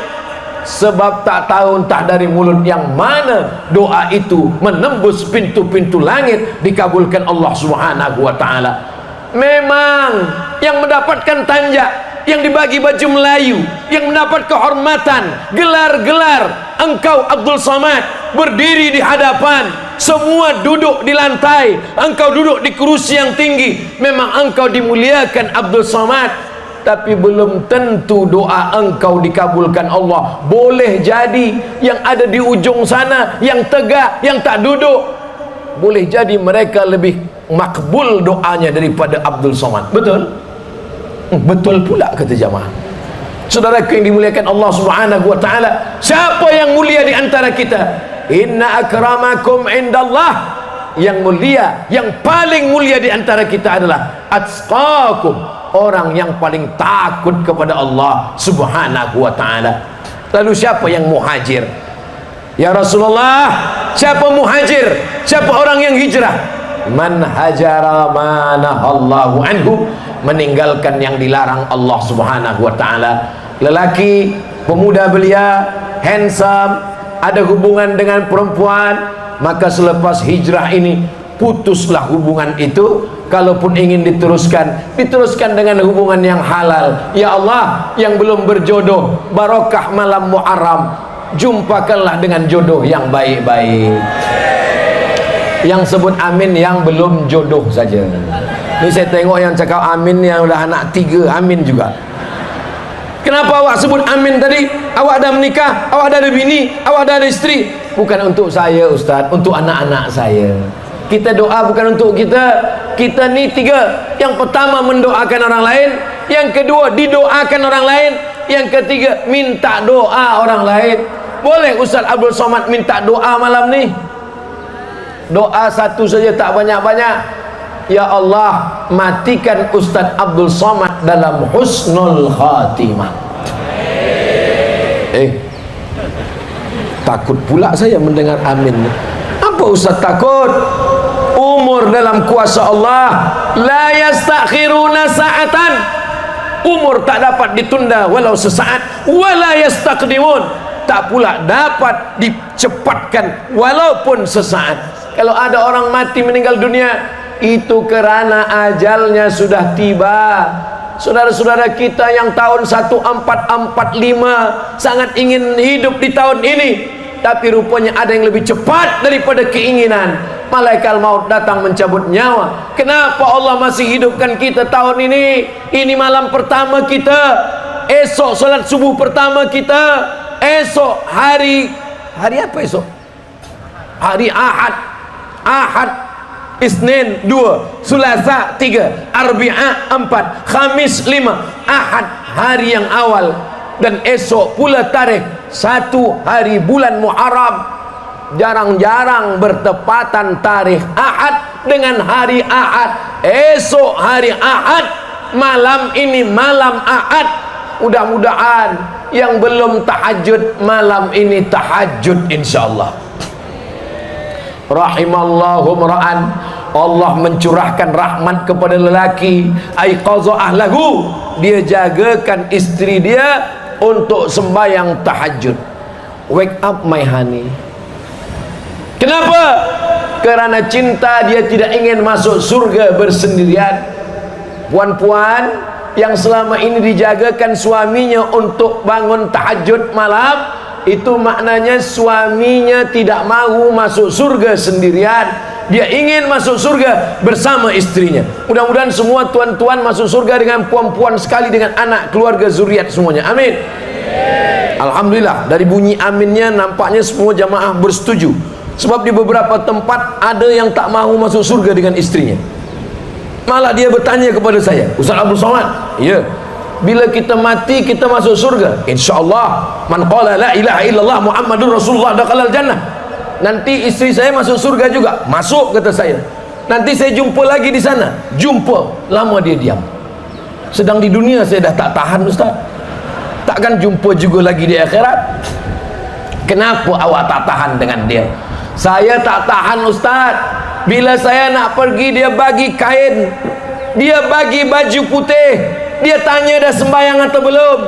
Sebab tak tahu entah dari mulut yang mana doa itu menembus pintu-pintu langit, dikabulkan Allah Subhanahu wa taala. Memang yang mendapatkan tanjak, yang dibagi baju Melayu, yang mendapat kehormatan, gelar-gelar, engkau Abdul Samad berdiri di hadapan, semua duduk di lantai, engkau duduk di kursi yang tinggi. Memang engkau dimuliakan Abdul Samad, tapi belum tentu doa engkau dikabulkan Allah. Boleh jadi yang ada di ujung sana, yang tegak, yang tak duduk, boleh jadi mereka lebih makbul doanya daripada Abdul Somad. Betul? Betul pula kata jamaah. Saudaraku yang dimuliakan Allah Subhanahu wa taala, siapa yang mulia di antara kita? Inna akramakum indallah. Yang mulia, yang paling mulia di antara kita adalah atqakum, orang yang paling takut kepada Allah Subhanahu wa taala. Lalu siapa yang muhajir? Ya Rasulullah, siapa muhajir? Siapa orang yang hijrah? Man hajara ma nahallahu anhu, meninggalkan yang dilarang Allah Subhanahu wa taala. Lelaki, pemuda belia, handsome, ada hubungan dengan perempuan, maka selepas hijrah ini putuslah hubungan itu. Kalaupun ingin diteruskan, diteruskan dengan hubungan yang halal. Ya Allah, yang belum berjodoh, barokah malam Muharram, jumpakanlah dengan jodoh yang baik-baik. Yang sebut amin yang belum jodoh saja. Ini saya tengok yang cakap amin yang udah anak 3, amin juga. Kenapa awak sebut amin tadi? Awak dah menikah, awak dah ada bini, awak dah ada isteri. Bukan untuk saya Ustaz, untuk anak-anak saya. Kita doa bukan untuk kita. Kita ni tiga. Yang pertama mendoakan orang lain, yang kedua didoakan orang lain, yang ketiga minta doa orang lain. Boleh Ustaz Abdul Somad minta doa malam ni? Doa satu saja, tak banyak-banyak. Ya Allah, matikan Ustaz Abdul Somad dalam husnul khatimah. Takut pula saya mendengar amin. Apa Ustaz takut? Umur dalam kuasa Allah. La yastakhiruna sa'atan. Umur tak dapat ditunda walau sesaat. Wala yastaqdimun. Tak pula dapat dicepatkan walaupun sesaat. Kalau ada orang mati meninggal dunia, itu kerana ajalnya sudah tiba. Saudara-saudara kita yang tahun 1445 sangat ingin hidup di tahun ini, tapi rupanya ada yang lebih cepat daripada keinginan. Malaikat maut datang mencabut nyawa. Kenapa Allah masih hidupkan kita tahun ini? Ini malam pertama kita, esok solat subuh pertama kita, esok hari apa esok? Hari Ahad, Isnin 2, Selasa 3, Arbi'a 4, Khamis 5, Ahad hari yang awal, dan esok pula tarikh 1 hari bulan Muharram. Jarang-jarang bertepatan tarikh Ahad dengan hari Ahad. Esok hari Ahad, malam ini malam Ahad. Mudah-mudahan yang belum tahajud malam ini tahajud insyaallah. Rahimallahu mar'an, Allah mencurahkan rahmat kepada lelaki, aiqadha ahlahu, dia jagakan isteri dia untuk sembahyang tahajud. Wake up my honey. Kenapa? Kerana cinta, dia tidak ingin masuk surga bersendirian. Puan-puan yang selama ini dijagakan suaminya untuk bangun tahajud malam, itu maknanya suaminya tidak mahu masuk surga sendirian. Dia ingin masuk surga bersama istrinya. Mudah-mudahan semua tuan-tuan masuk surga dengan puan-puan sekali, dengan anak, keluarga, zuriat semuanya. Amin. Alhamdulillah, dari bunyi aminnya nampaknya semua jamaah bersetuju. Sebab di beberapa tempat ada yang tak mahu masuk surga dengan istrinya. Malah dia bertanya kepada saya, Ustaz Abdul Somad, ya, bila kita mati kita masuk surga? InsyaAllah, man qala la ilaha illallah Muhammadur Rasulullah dakhalal jannah. Nanti isteri saya masuk surga juga. Masuk, kata saya. Nanti saya jumpa lagi di sana. Jumpa, lama dia diam. Sedang di dunia saya dah tak tahan Ustaz. Takkan jumpa juga lagi di akhirat? Kenapa awak tak tahan dengan dia? Saya tak tahan Ustaz. Bila saya nak pergi, dia bagi kain, dia bagi baju putih, dia tanya dah sembahyang atau belum.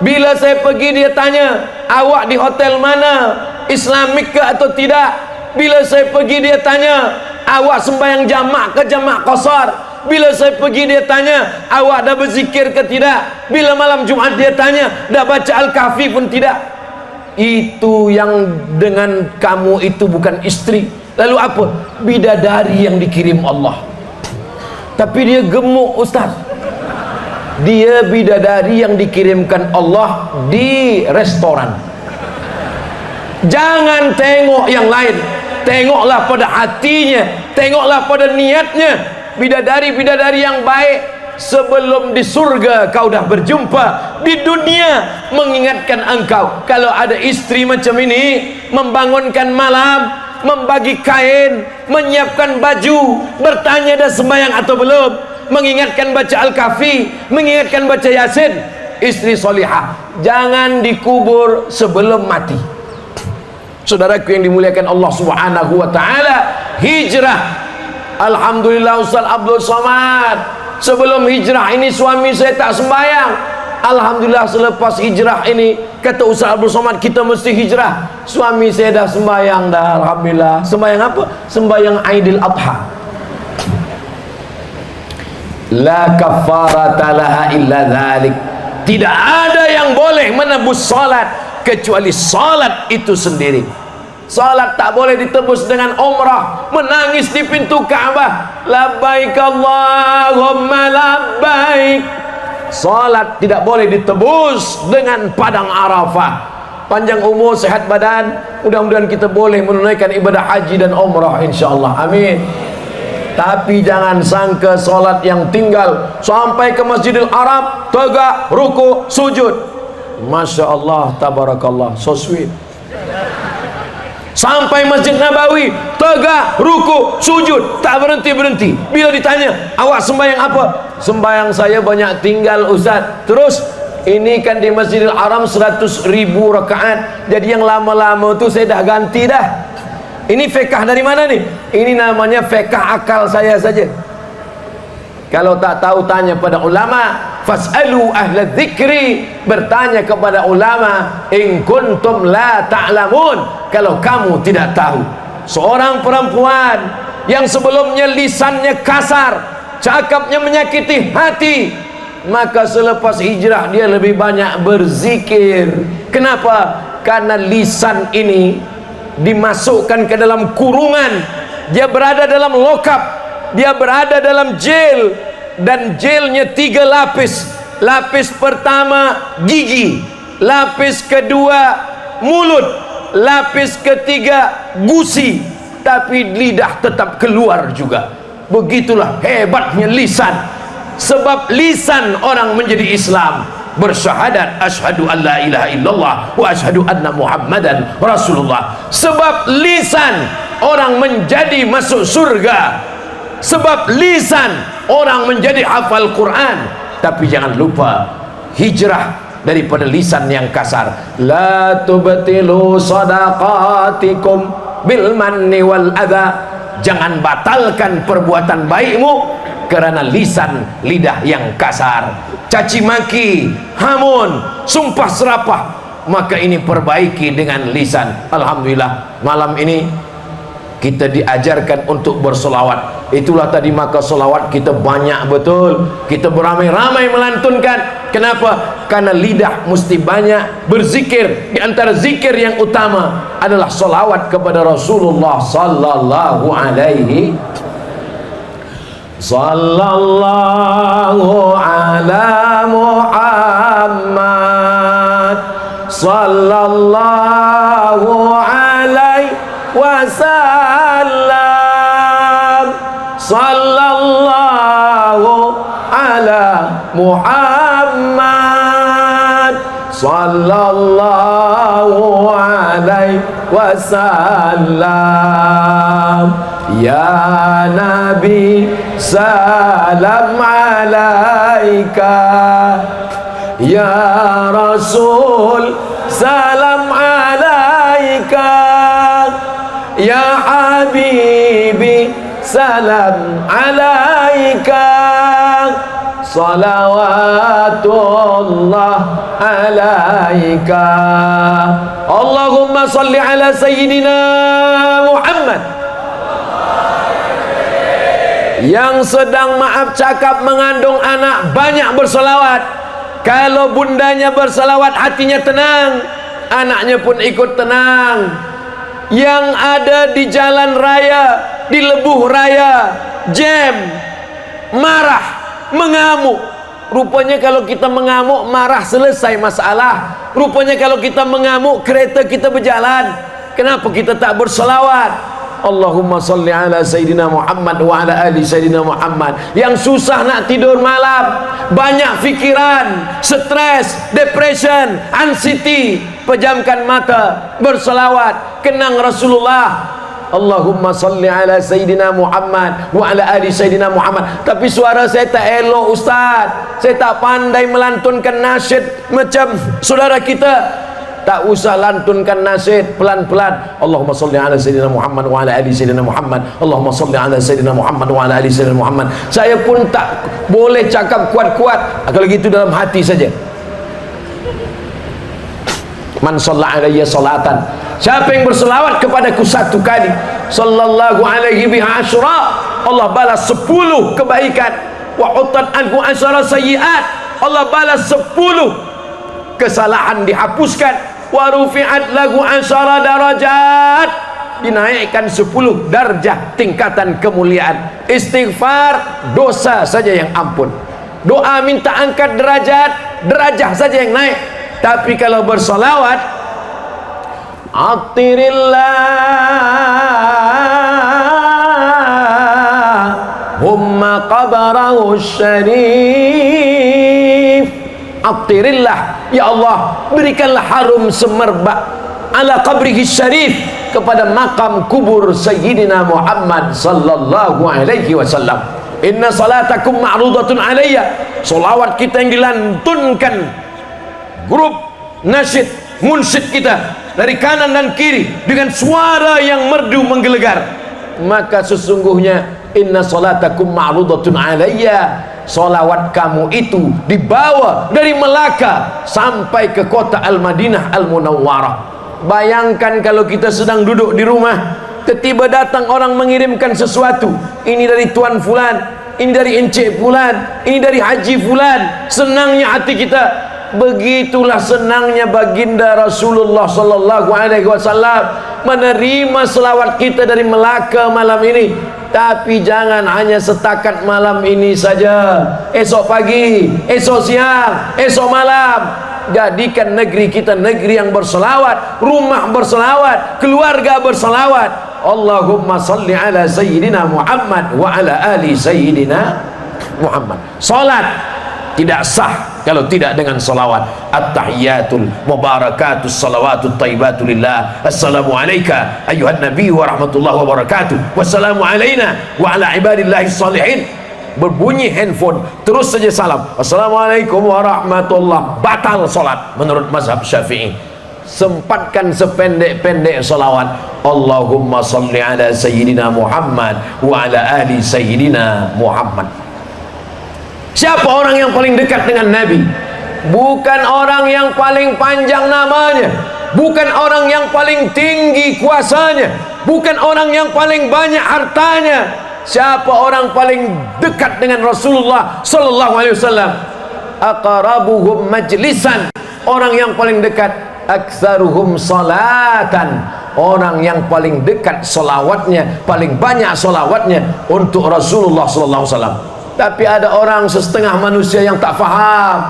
Bila saya pergi, dia tanya, awak di hotel mana, Islamik ke atau tidak. Bila saya pergi, dia tanya, awak sembahyang jamak ke jamak qasar. Bila saya pergi, dia tanya, awak dah berzikir ke tidak. Bila malam Jumaat, dia tanya, dah baca Al-Kahfi pun tidak. Itu yang dengan kamu itu bukan istri. Lalu apa? Bidadari yang dikirim Allah. Tapi dia gemuk Ustaz. Dia bidadari yang dikirimkan Allah di restoran. Jangan tengok yang lain, tengoklah pada hatinya, tengoklah pada niatnya. Bidadari-bidadari yang baik, sebelum di surga kau dah berjumpa, di dunia mengingatkan engkau. Kalau ada istri macam ini, membangunkan malam, membagi kain, menyiapkan baju, bertanya dah sembahyang atau belum, mengingatkan baca Al-Kahfi, mengingatkan baca Yasin, istri solihah. Jangan dikubur sebelum mati. Saudaraku yang dimuliakan Allah Subhanahu wa taala, hijrah. Alhamdulillah Ustaz Abdul Somad, sebelum hijrah ini suami saya tak sembahyang. Alhamdulillah selepas hijrah ini, kata Ustaz Abdul Somad, kita mesti hijrah. Suami saya dah sembahyang dah, alhamdulillah. Sembahyang apa? Sembahyang Aidil Adha. La kafarata laha illa dzalik. Tidak ada yang boleh menebus salat kecuali salat itu sendiri. Salat tak boleh ditebus dengan umrah, menangis di pintu Ka'bah, labbaik Allahumma labbaik salat tidak boleh ditebus dengan padang Arafah. Panjang umur, sehat badan, mudah-mudahan kita boleh menunaikan ibadah haji dan umrah insyaallah, amin. Tapi jangan sangka solat yang tinggal sampai ke Masjidil Haram, tegak, ruku, sujud. Masya Allah, tabarakallah, so sweet. Sampai Masjid Nabawi, tegak, ruku, sujud, tak berhenti-berhenti. Bila ditanya, awak sembahyang apa? Sembahyang saya banyak tinggal Ustaz. Terus, ini kan di Masjidil Haram 100.000 rakaat. Jadi yang lama-lama tu saya dah ganti dah. Ini fiqh dari mana nih? Ini namanya fiqh akal saya saja. Kalau tak tahu tanya pada ulama. Fas'alu ahla dzikri, bertanya kepada ulama. In kuntum la ta'lamun, kalau kamu tidak tahu. Seorang perempuan yang sebelumnya lisannya kasar, cakapnya menyakiti hati, maka selepas hijrah dia lebih banyak berzikir. Kenapa? Karena lisan ini dimasukkan ke dalam kurungan, dia berada dalam lokap, dia berada dalam jail, dan jailnya 3 lapis. Lapis pertama gigi, lapis kedua mulut, lapis ketiga gusi, tapi lidah tetap keluar juga. Begitulah hebatnya lisan. Sebab lisan orang menjadi Islam, bersyahadat asyhadu an la ilaha illallah wa asyhadu anna muhammadan rasulullah. Sebab lisan orang menjadi masuk surga. Sebab lisan orang menjadi hafal Quran. Tapi jangan lupa hijrah daripada lisan yang kasar. La tubtilu sadaqatikum bil manni wal adha. Jangan batalkan perbuatan baikmu kerana lisan, lidah yang kasar, caci maki, hamun, sumpah serapah. Maka ini perbaiki dengan lisan. Alhamdulillah, malam ini kita diajarkan untuk bersolawat. Itulah tadi, maka solawat kita banyak betul. Kita beramai-ramai melantunkan. Kenapa? Karena lidah mesti banyak berzikir. Di antara zikir yang utama adalah solawat kepada Rasulullah sallallahu alaihi sallallahu ala Muhammad sallallahu alaihi wasallam sallallahu ala Muhammad sallallahu alaihi wasallam. Ya Nabi salam alaika, ya Rasul salam alaika, ya Habibi salam alaika, salawatullah alaika. Allahumma salli ala Sayyidina Muhammad. Yang sedang maaf cakap mengandung anak banyak berselawat. Kalau bundanya berselawat, hatinya tenang, anaknya pun ikut tenang. Yang ada di jalan raya, di lebuh raya, jam, marah, mengamuk. Rupanya kalau kita mengamuk, marah, selesai masalah. Rupanya kalau kita mengamuk, kereta kita berjalan. Kenapa kita tak berselawat? Allahumma salli ala Sayyidina Muhammad wa ala ali Sayyidina Muhammad. Yang susah nak tidur malam, banyak fikiran, stres, depression, anxiety, pejamkan mata, berselawat, kenang Rasulullah. Allahumma salli ala Sayyidina Muhammad wa ala ali Sayyidina Muhammad. Tapi suara saya tak elok Ustaz, saya tak pandai melantunkan nasyid macam saudara kita. Tak usah lantunkan nasyid, pelan-pelan. Allahumma salli ala Sayyidina Muhammad wa ala ali Sayyidina Muhammad. Allahumma salli ala Sayyidina Muhammad wa ala ali Sayyidina Muhammad. Saya pun tak boleh cakap kuat-kuat. Kalau gitu dalam hati saja. Man shalla alayya salatan, siapa yang berselawat kepadaku satu kali, sallallahu alaihi biha asyra, Allah balas 10 kebaikan. Wa utat anhu asyara sayyiat, Allah balas 10 kesalahan dihapuskan. Wa rufi'at lahu asyara darajat, dinaikkan 10 darjah tingkatan kemuliaan. Istighfar, dosa saja yang ampun. doa minta angkat derajat, derajah saja yang naik. Tapi kalau bersolawat, Humma qabarahu syarif, Atirillah, ya Allah, berikanlah harum semerbak ala qabrihi syarif, kepada makam kubur Sayyidina Muhammad sallallahu alaihi wasallam. Inna salatakum ma'rudatun alayya, solawat kita yang dilantunkan grup nasyid munsyid kita dari kanan dan kiri dengan suara yang merdu menggelegar, maka sesungguhnya inna salatakum ma'rudatun alayya, solawat kamu itu dibawa dari Melaka sampai ke kota Al-Madinah Al-Munawwarah. Bayangkan kalau kita sedang duduk di rumah, tiba datang orang mengirimkan sesuatu, ini dari Tuan Fulan, ini dari Encik Fulan, ini dari Haji Fulan. Senangnya hati kita. Begitulah senangnya baginda Rasulullah sallallahu alaihi wasallam menerima selawat kita dari Melaka malam ini. Tapi jangan hanya setakat malam ini saja, esok pagi, esok siang, esok malam. Jadikan negeri kita negeri yang berselawat, rumah berselawat, keluarga berselawat. Allahumma salli ala Sayyidina Muhammad wa ala ali Sayyidina Muhammad. Salat tidak sah kalau tidak dengan salawat. At-tahiyyatul mubarakatus salawatut thayyibatu lillah. Assalamu alayka ayuhan nabiy wa rahmatullahi wa barakatuh. Wassalamu alayna wa ala ibadillahi salihin. Berbunyi handphone, terus saja salam, assalamualaikum warahmatullah, batal solat menurut mazhab Syafi'i. Sempatkan sependek-pendek salawat, Allahumma salli ala Sayyidina Muhammad wa ala ali Sayyidina Muhammad. Siapa orang yang paling dekat dengan Nabi? Bukan orang yang paling panjang namanya, bukan orang yang paling tinggi kuasanya, bukan orang yang paling banyak hartanya. Siapa orang paling dekat dengan Rasulullah sallallahu alaihi wasallam? Aqrabuhum majlisan, orang yang paling dekat. Aktsaruhum salatan, orang yang paling dekat salawatnya, paling banyak salawatnya untuk Rasulullah sallallahu alaihi wasallam. Tapi ada orang setengah manusia yang tak faham.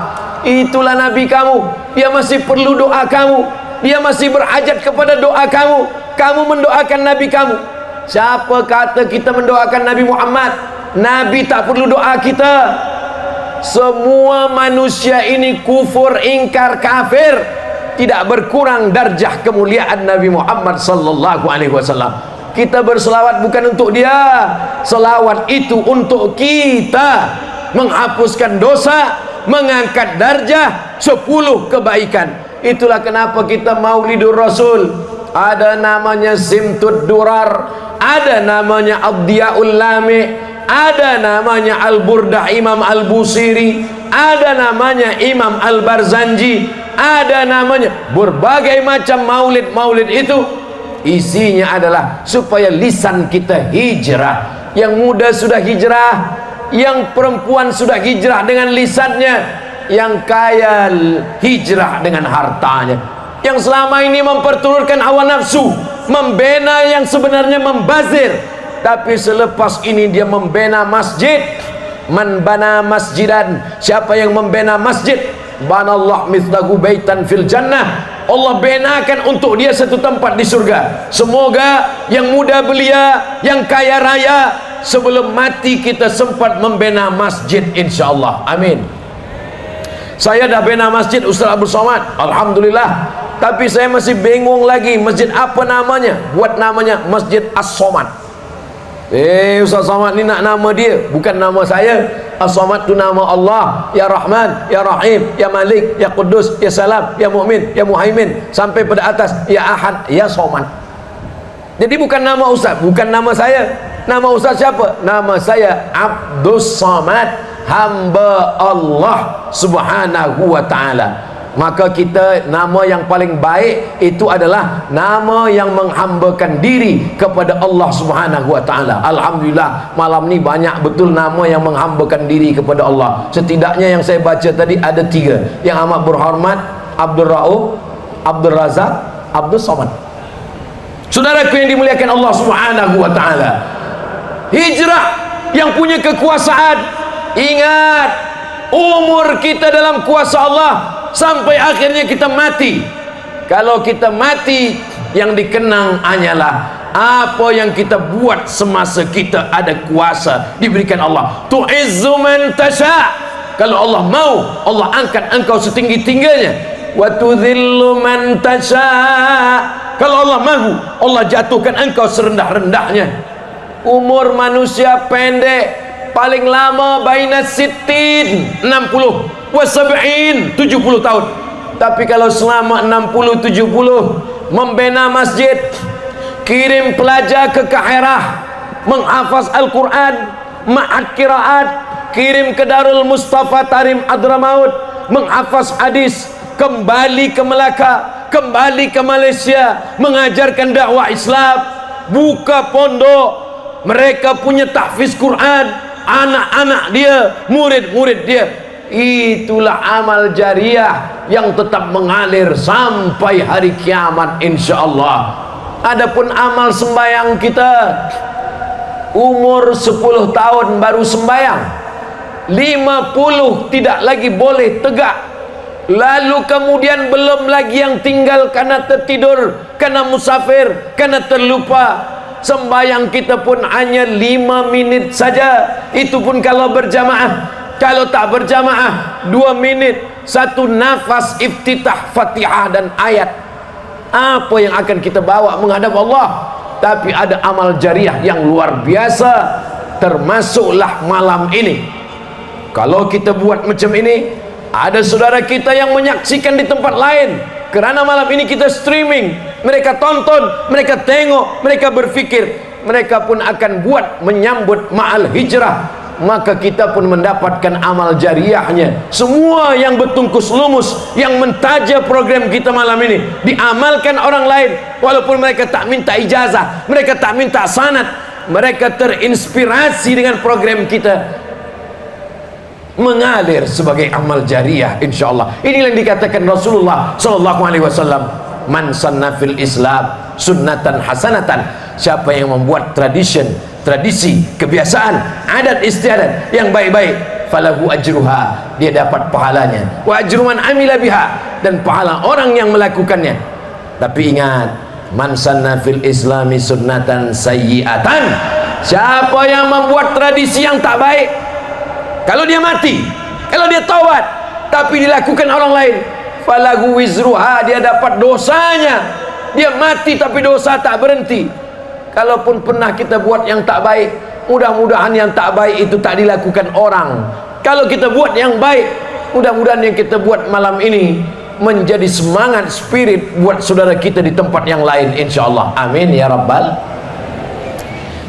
Itulah Nabi kamu, dia masih perlu doa kamu, dia masih berhajat kepada doa kamu. Kamu mendoakan Nabi kamu. Siapa kata kita mendoakan Nabi Muhammad? Nabi tak perlu doa kita. Semua manusia ini kufur, ingkar, kafir, tidak berkurang darjah kemuliaan Nabi Muhammad sallallahu alaihi wasallam. Kita berselawat bukan untuk dia, selawat itu untuk kita menghapuskan dosa, mengangkat darjah 10 kebaikan. Itulah kenapa kita maulidur Rasul. Ada namanya Simtud Durar, ada namanya Abdiyaul Lami, ada namanya Al-Burdah Imam Al-Busiri, ada namanya Imam Al-Barzanji, ada namanya berbagai macam maulid-maulid. Itu isinya adalah supaya lisan kita hijrah. Yang muda sudah hijrah, yang perempuan sudah hijrah dengan lisannya, yang kaya hijrah dengan hartanya. Yang selama ini memperturutkan hawa nafsu, membina yang sebenarnya membazir, tapi selepas ini dia membina masjid. Man bana masjidan, siapa yang membina masjid, banallah mithlahu baitan fil jannah, Allah benakan untuk dia satu tempat di surga. Semoga yang muda belia, yang kaya raya, sebelum mati kita sempat membina masjid, insyaallah. Amin. Saya dah bina masjid, Ustaz Abdul Somad, alhamdulillah. Tapi saya masih bingung lagi masjid apa namanya. Buat namanya Masjid As-Somad. Ustaz Somad ni nak nama dia, bukan nama saya. As-Somad tu nama Allah, ya Rahman, ya Rahim, ya Malik, ya Quddus, ya Salam, ya Mu'min, ya Muhaimin, sampai pada atas ya Ahad, ya Somad. Jadi bukan nama Ustaz, bukan nama saya. Nama Ustaz siapa? Nama saya Abdul Somad, hamba Allah Subhanahu wa ta'ala. Maka kita, nama yang paling baik itu adalah nama yang menghambakan diri kepada Allah Subhanahu wa ta'ala. Alhamdulillah malam ni banyak betul nama yang menghambakan diri kepada Allah. Setidaknya yang saya baca tadi ada 3. Yang amat berhormat Abdul Rauf, Abdul Razak, Abdul Somad. Saudaraku yang dimuliakan Allah Subhanahu wa ta'ala, hijrah yang punya kekuasaan. Ingat, umur kita dalam kuasa Allah sampai akhirnya kita mati. Kalau kita mati, yang dikenang hanyalah apa yang kita buat semasa kita ada kuasa diberikan Allah. Tu'izzu man tasha', kalau Allah mau, Allah angkat engkau setinggi-tingginya. Wa tudhillu man tasha', kalau Allah mau, Allah jatuhkan engkau serendah-rendahnya. Umur manusia pendek, paling lama baina sittin 60 wa sab'in 70 tahun. Tapi kalau selama 60-70 membina masjid, kirim pelajar ke Kairah menghafaz Al-Quran, ma'ad kiraat, kirim ke Darul Mustafa Tarim Adramaut menghafaz hadis, kembali ke Melaka, kembali ke Malaysia mengajarkan dakwah Islam, buka pondok, mereka punya tahfiz Quran, anak-anak dia, murid-murid dia. Itulah amal jariah yang tetap mengalir sampai hari kiamat insyaallah. Adapun amal sembahyang kita, umur 10 tahun baru sembahyang, 50 tidak lagi boleh tegak, lalu kemudian belum lagi yang tinggal karena tertidur, karena musafir, karena terlupa. Sembahyang kita pun hanya 5 menit saja, itu pun kalau berjamaah. Kalau tak berjamaah 2 menit, 1 nafas iftitah Fatihah dan ayat. Apa yang akan kita bawa menghadap Allah? Tapi ada amal jariah yang luar biasa, termasuklah malam ini. Kalau kita buat macam ini, ada saudara kita yang menyaksikan di tempat lain, kerana malam ini kita streaming, mereka tonton, mereka tengok, mereka berfikir, mereka pun akan buat menyambut ma'al hijrah, maka kita pun mendapatkan amal jariahnya. Semua yang bertungkus lumus, yang mentaja program kita malam ini, diamalkan orang lain, walaupun mereka tak minta ijazah, mereka tak minta sanad, mereka terinspirasi dengan program kita, mengalir sebagai amal jariah insyaallah. Inilah yang dikatakan Rasulullah sallallahu alaihi wasallam, man sanna fil Islam sunnatan hasanatan, siapa yang membuat tradisi, kebiasaan, adat istiadat yang baik-baik, falahu ajruha, dia dapat pahalanya, wa ajru man amila biha, dan pahala orang yang melakukannya. Tapi ingat, man sanna fil Islami sunnatan sayyi'atan, siapa yang membuat tradisi yang tak baik, kalau dia mati, kalau dia taubat tapi dilakukan orang lain, falahu wizruha, dia dapat dosanya. Dia mati tapi dosa tak berhenti. Kalaupun pernah kita buat yang tak baik, mudah-mudahan yang tak baik itu tak dilakukan orang. Kalau kita buat yang baik, mudah-mudahan yang kita buat malam ini menjadi semangat, spirit buat saudara kita di tempat yang lain insyaallah. Amin ya rabbal.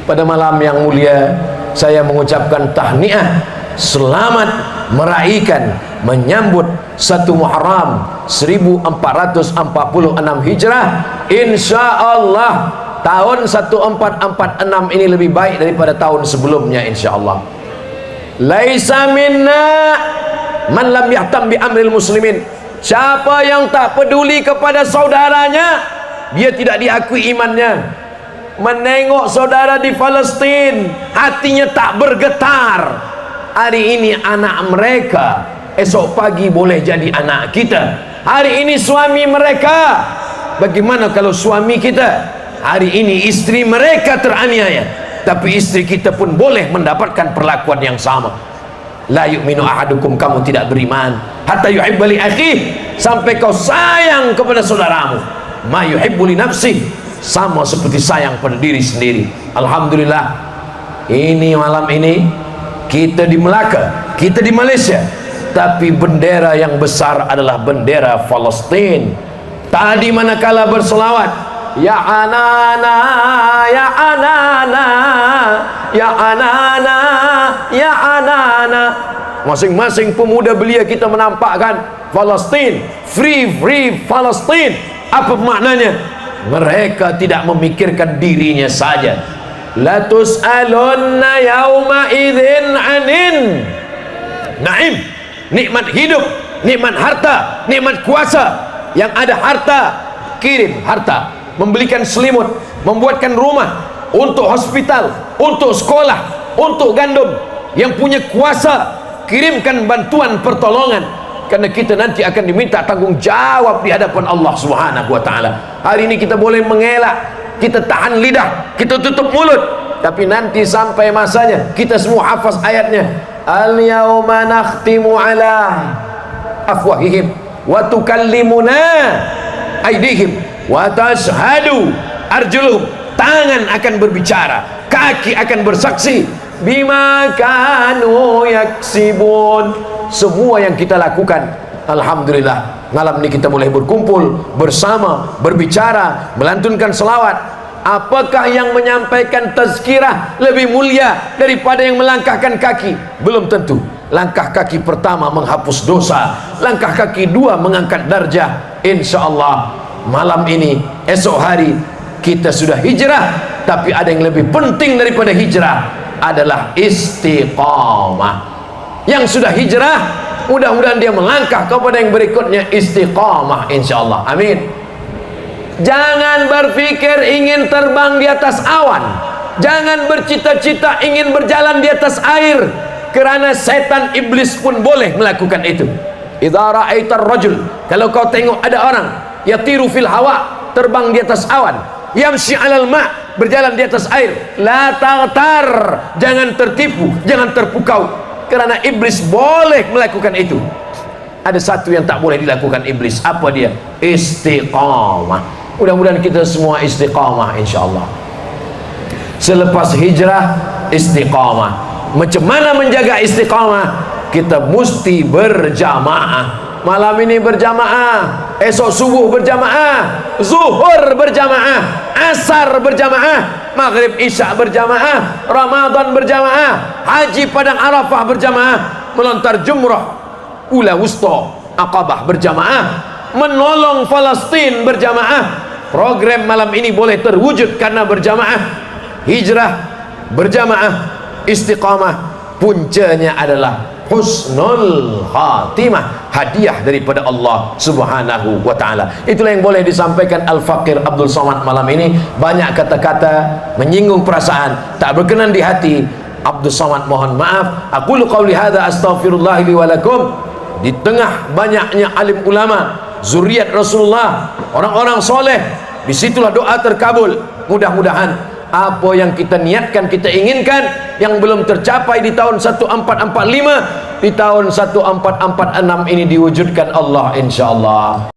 Pada malam yang mulia, saya mengucapkan tahniah, selamat meraihkan, menyambut 1 Muharram 1446 Hijrah. Insyaallah tahun 1446 ini lebih baik daripada tahun sebelumnya insyaallah. Laisa minna man lam yahtam bi amril muslimin, siapa yang tak peduli kepada saudaranya, dia tidak diakui imannya. Menengok saudara di Palestin, hatinya tak bergetar. Hari ini anak mereka, esok pagi boleh jadi anak kita. Hari ini suami mereka, bagaimana kalau suami kita? Hari ini istri mereka teraniaya, tapi istri kita pun boleh mendapatkan perlakuan yang sama. La yu'minu ahadukum, kamu tidak beriman hatta yuhibba li akhihi, sampai kau sayang kepada saudaramu ma yuhibbu li nafsihi, sama seperti sayang pada diri sendiri. Alhamdulillah, ini malam ini kita di Melaka, kita di Malaysia, tapi bendera yang besar adalah bendera Palestin. Tadi manakala berselawat, ya anana, ya anana, ya anana, ya anana, masing-masing pemuda belia kita menampakkan Palestin, free Palestin. Apa maknanya? Mereka tidak memikirkan dirinya saja. La tus'alunna yauma idzin anin naim, nikmat hidup, nikmat harta, nikmat kuasa. Yang ada harta, kirim harta, membelikan selimut, membuatkan rumah untuk hospital, untuk sekolah, untuk gandum. Yang punya kuasa, kirimkan bantuan pertolongan, karena kita nanti akan diminta tanggung jawab di hadapan Allah Subhanahu wa taala. Hari ini kita boleh mengelak, kita tahan lidah, kita tutup mulut, tapi nanti sampai masanya kita semua hafaz ayatnya, al yauma nakhtimu ala afwahihim wa tukallimuna aydihim wa tashhadu arjuluhum. Tangan akan berbicara, kaki akan bersaksi, bima kanu yaksibun. Semua yang kita lakukan, alhamdulillah, malam ini kita boleh berkumpul bersama, berbicara, melantunkan selawat. Apakah yang menyampaikan tazkirah lebih mulia daripada yang melangkahkan kaki? Belum tentu. Langkah kaki pertama menghapus dosa, langkah kaki dua mengangkat darjah. Insyaallah malam ini, esok hari kita sudah hijrah, tapi ada yang lebih penting daripada hijrah adalah istiqamah. Yang sudah hijrah, mudah-mudahan dia melangkah kepada yang berikutnya, istiqamah insyaallah. Amin. Jangan berpikir ingin terbang di atas awan, jangan bercita-cita ingin berjalan di atas air, kerana setan iblis pun boleh melakukan itu. Idza ra'aitar rajul, kalau kau tengok ada orang yatiru fil hawa, terbang di atas awan, yamshi 'alal ma', berjalan di atas air, la taghtar, jangan tertipu, jangan terpukau, karena iblis boleh melakukan itu. Ada satu yang tak boleh dilakukan iblis, apa dia? Istiqamah. Mudah-mudahan kita semua istiqamah insyaallah. Selepas hijrah, istiqamah. Macam mana menjaga istiqamah? Kita mesti berjamaah. Malam ini berjamaah, esok subuh berjamaah, zuhur berjamaah, asar berjamaah, maghrib isya berjamaah, Ramadan berjamaah, haji padang Arafah berjamaah, melontar jumrah ula wusta Aqabah berjamaah, menolong Palestin berjamaah. Program malam ini boleh terwujud karena berjamaah. Hijrah berjamaah, istiqamah, puncanya adalah husnul khatimah, hadiah daripada Allah Subhanahu wa taala. Itulah yang boleh disampaikan Al-Faqir Abdul Somad malam ini. Banyak kata-kata menyinggung perasaan, tak berkenan di hati. Abdul Somad mohon maaf. Aqulu qauli hadza astaghfirullah li wa lakum. Di tengah banyaknya alim ulama, zuriat Rasulullah, orang-orang soleh, disitulah doa terkabul. Mudah-mudahan apa yang kita niatkan, kita inginkan, yang belum tercapai di tahun 1445, di tahun 1446 ini diwujudkan Allah insyaallah.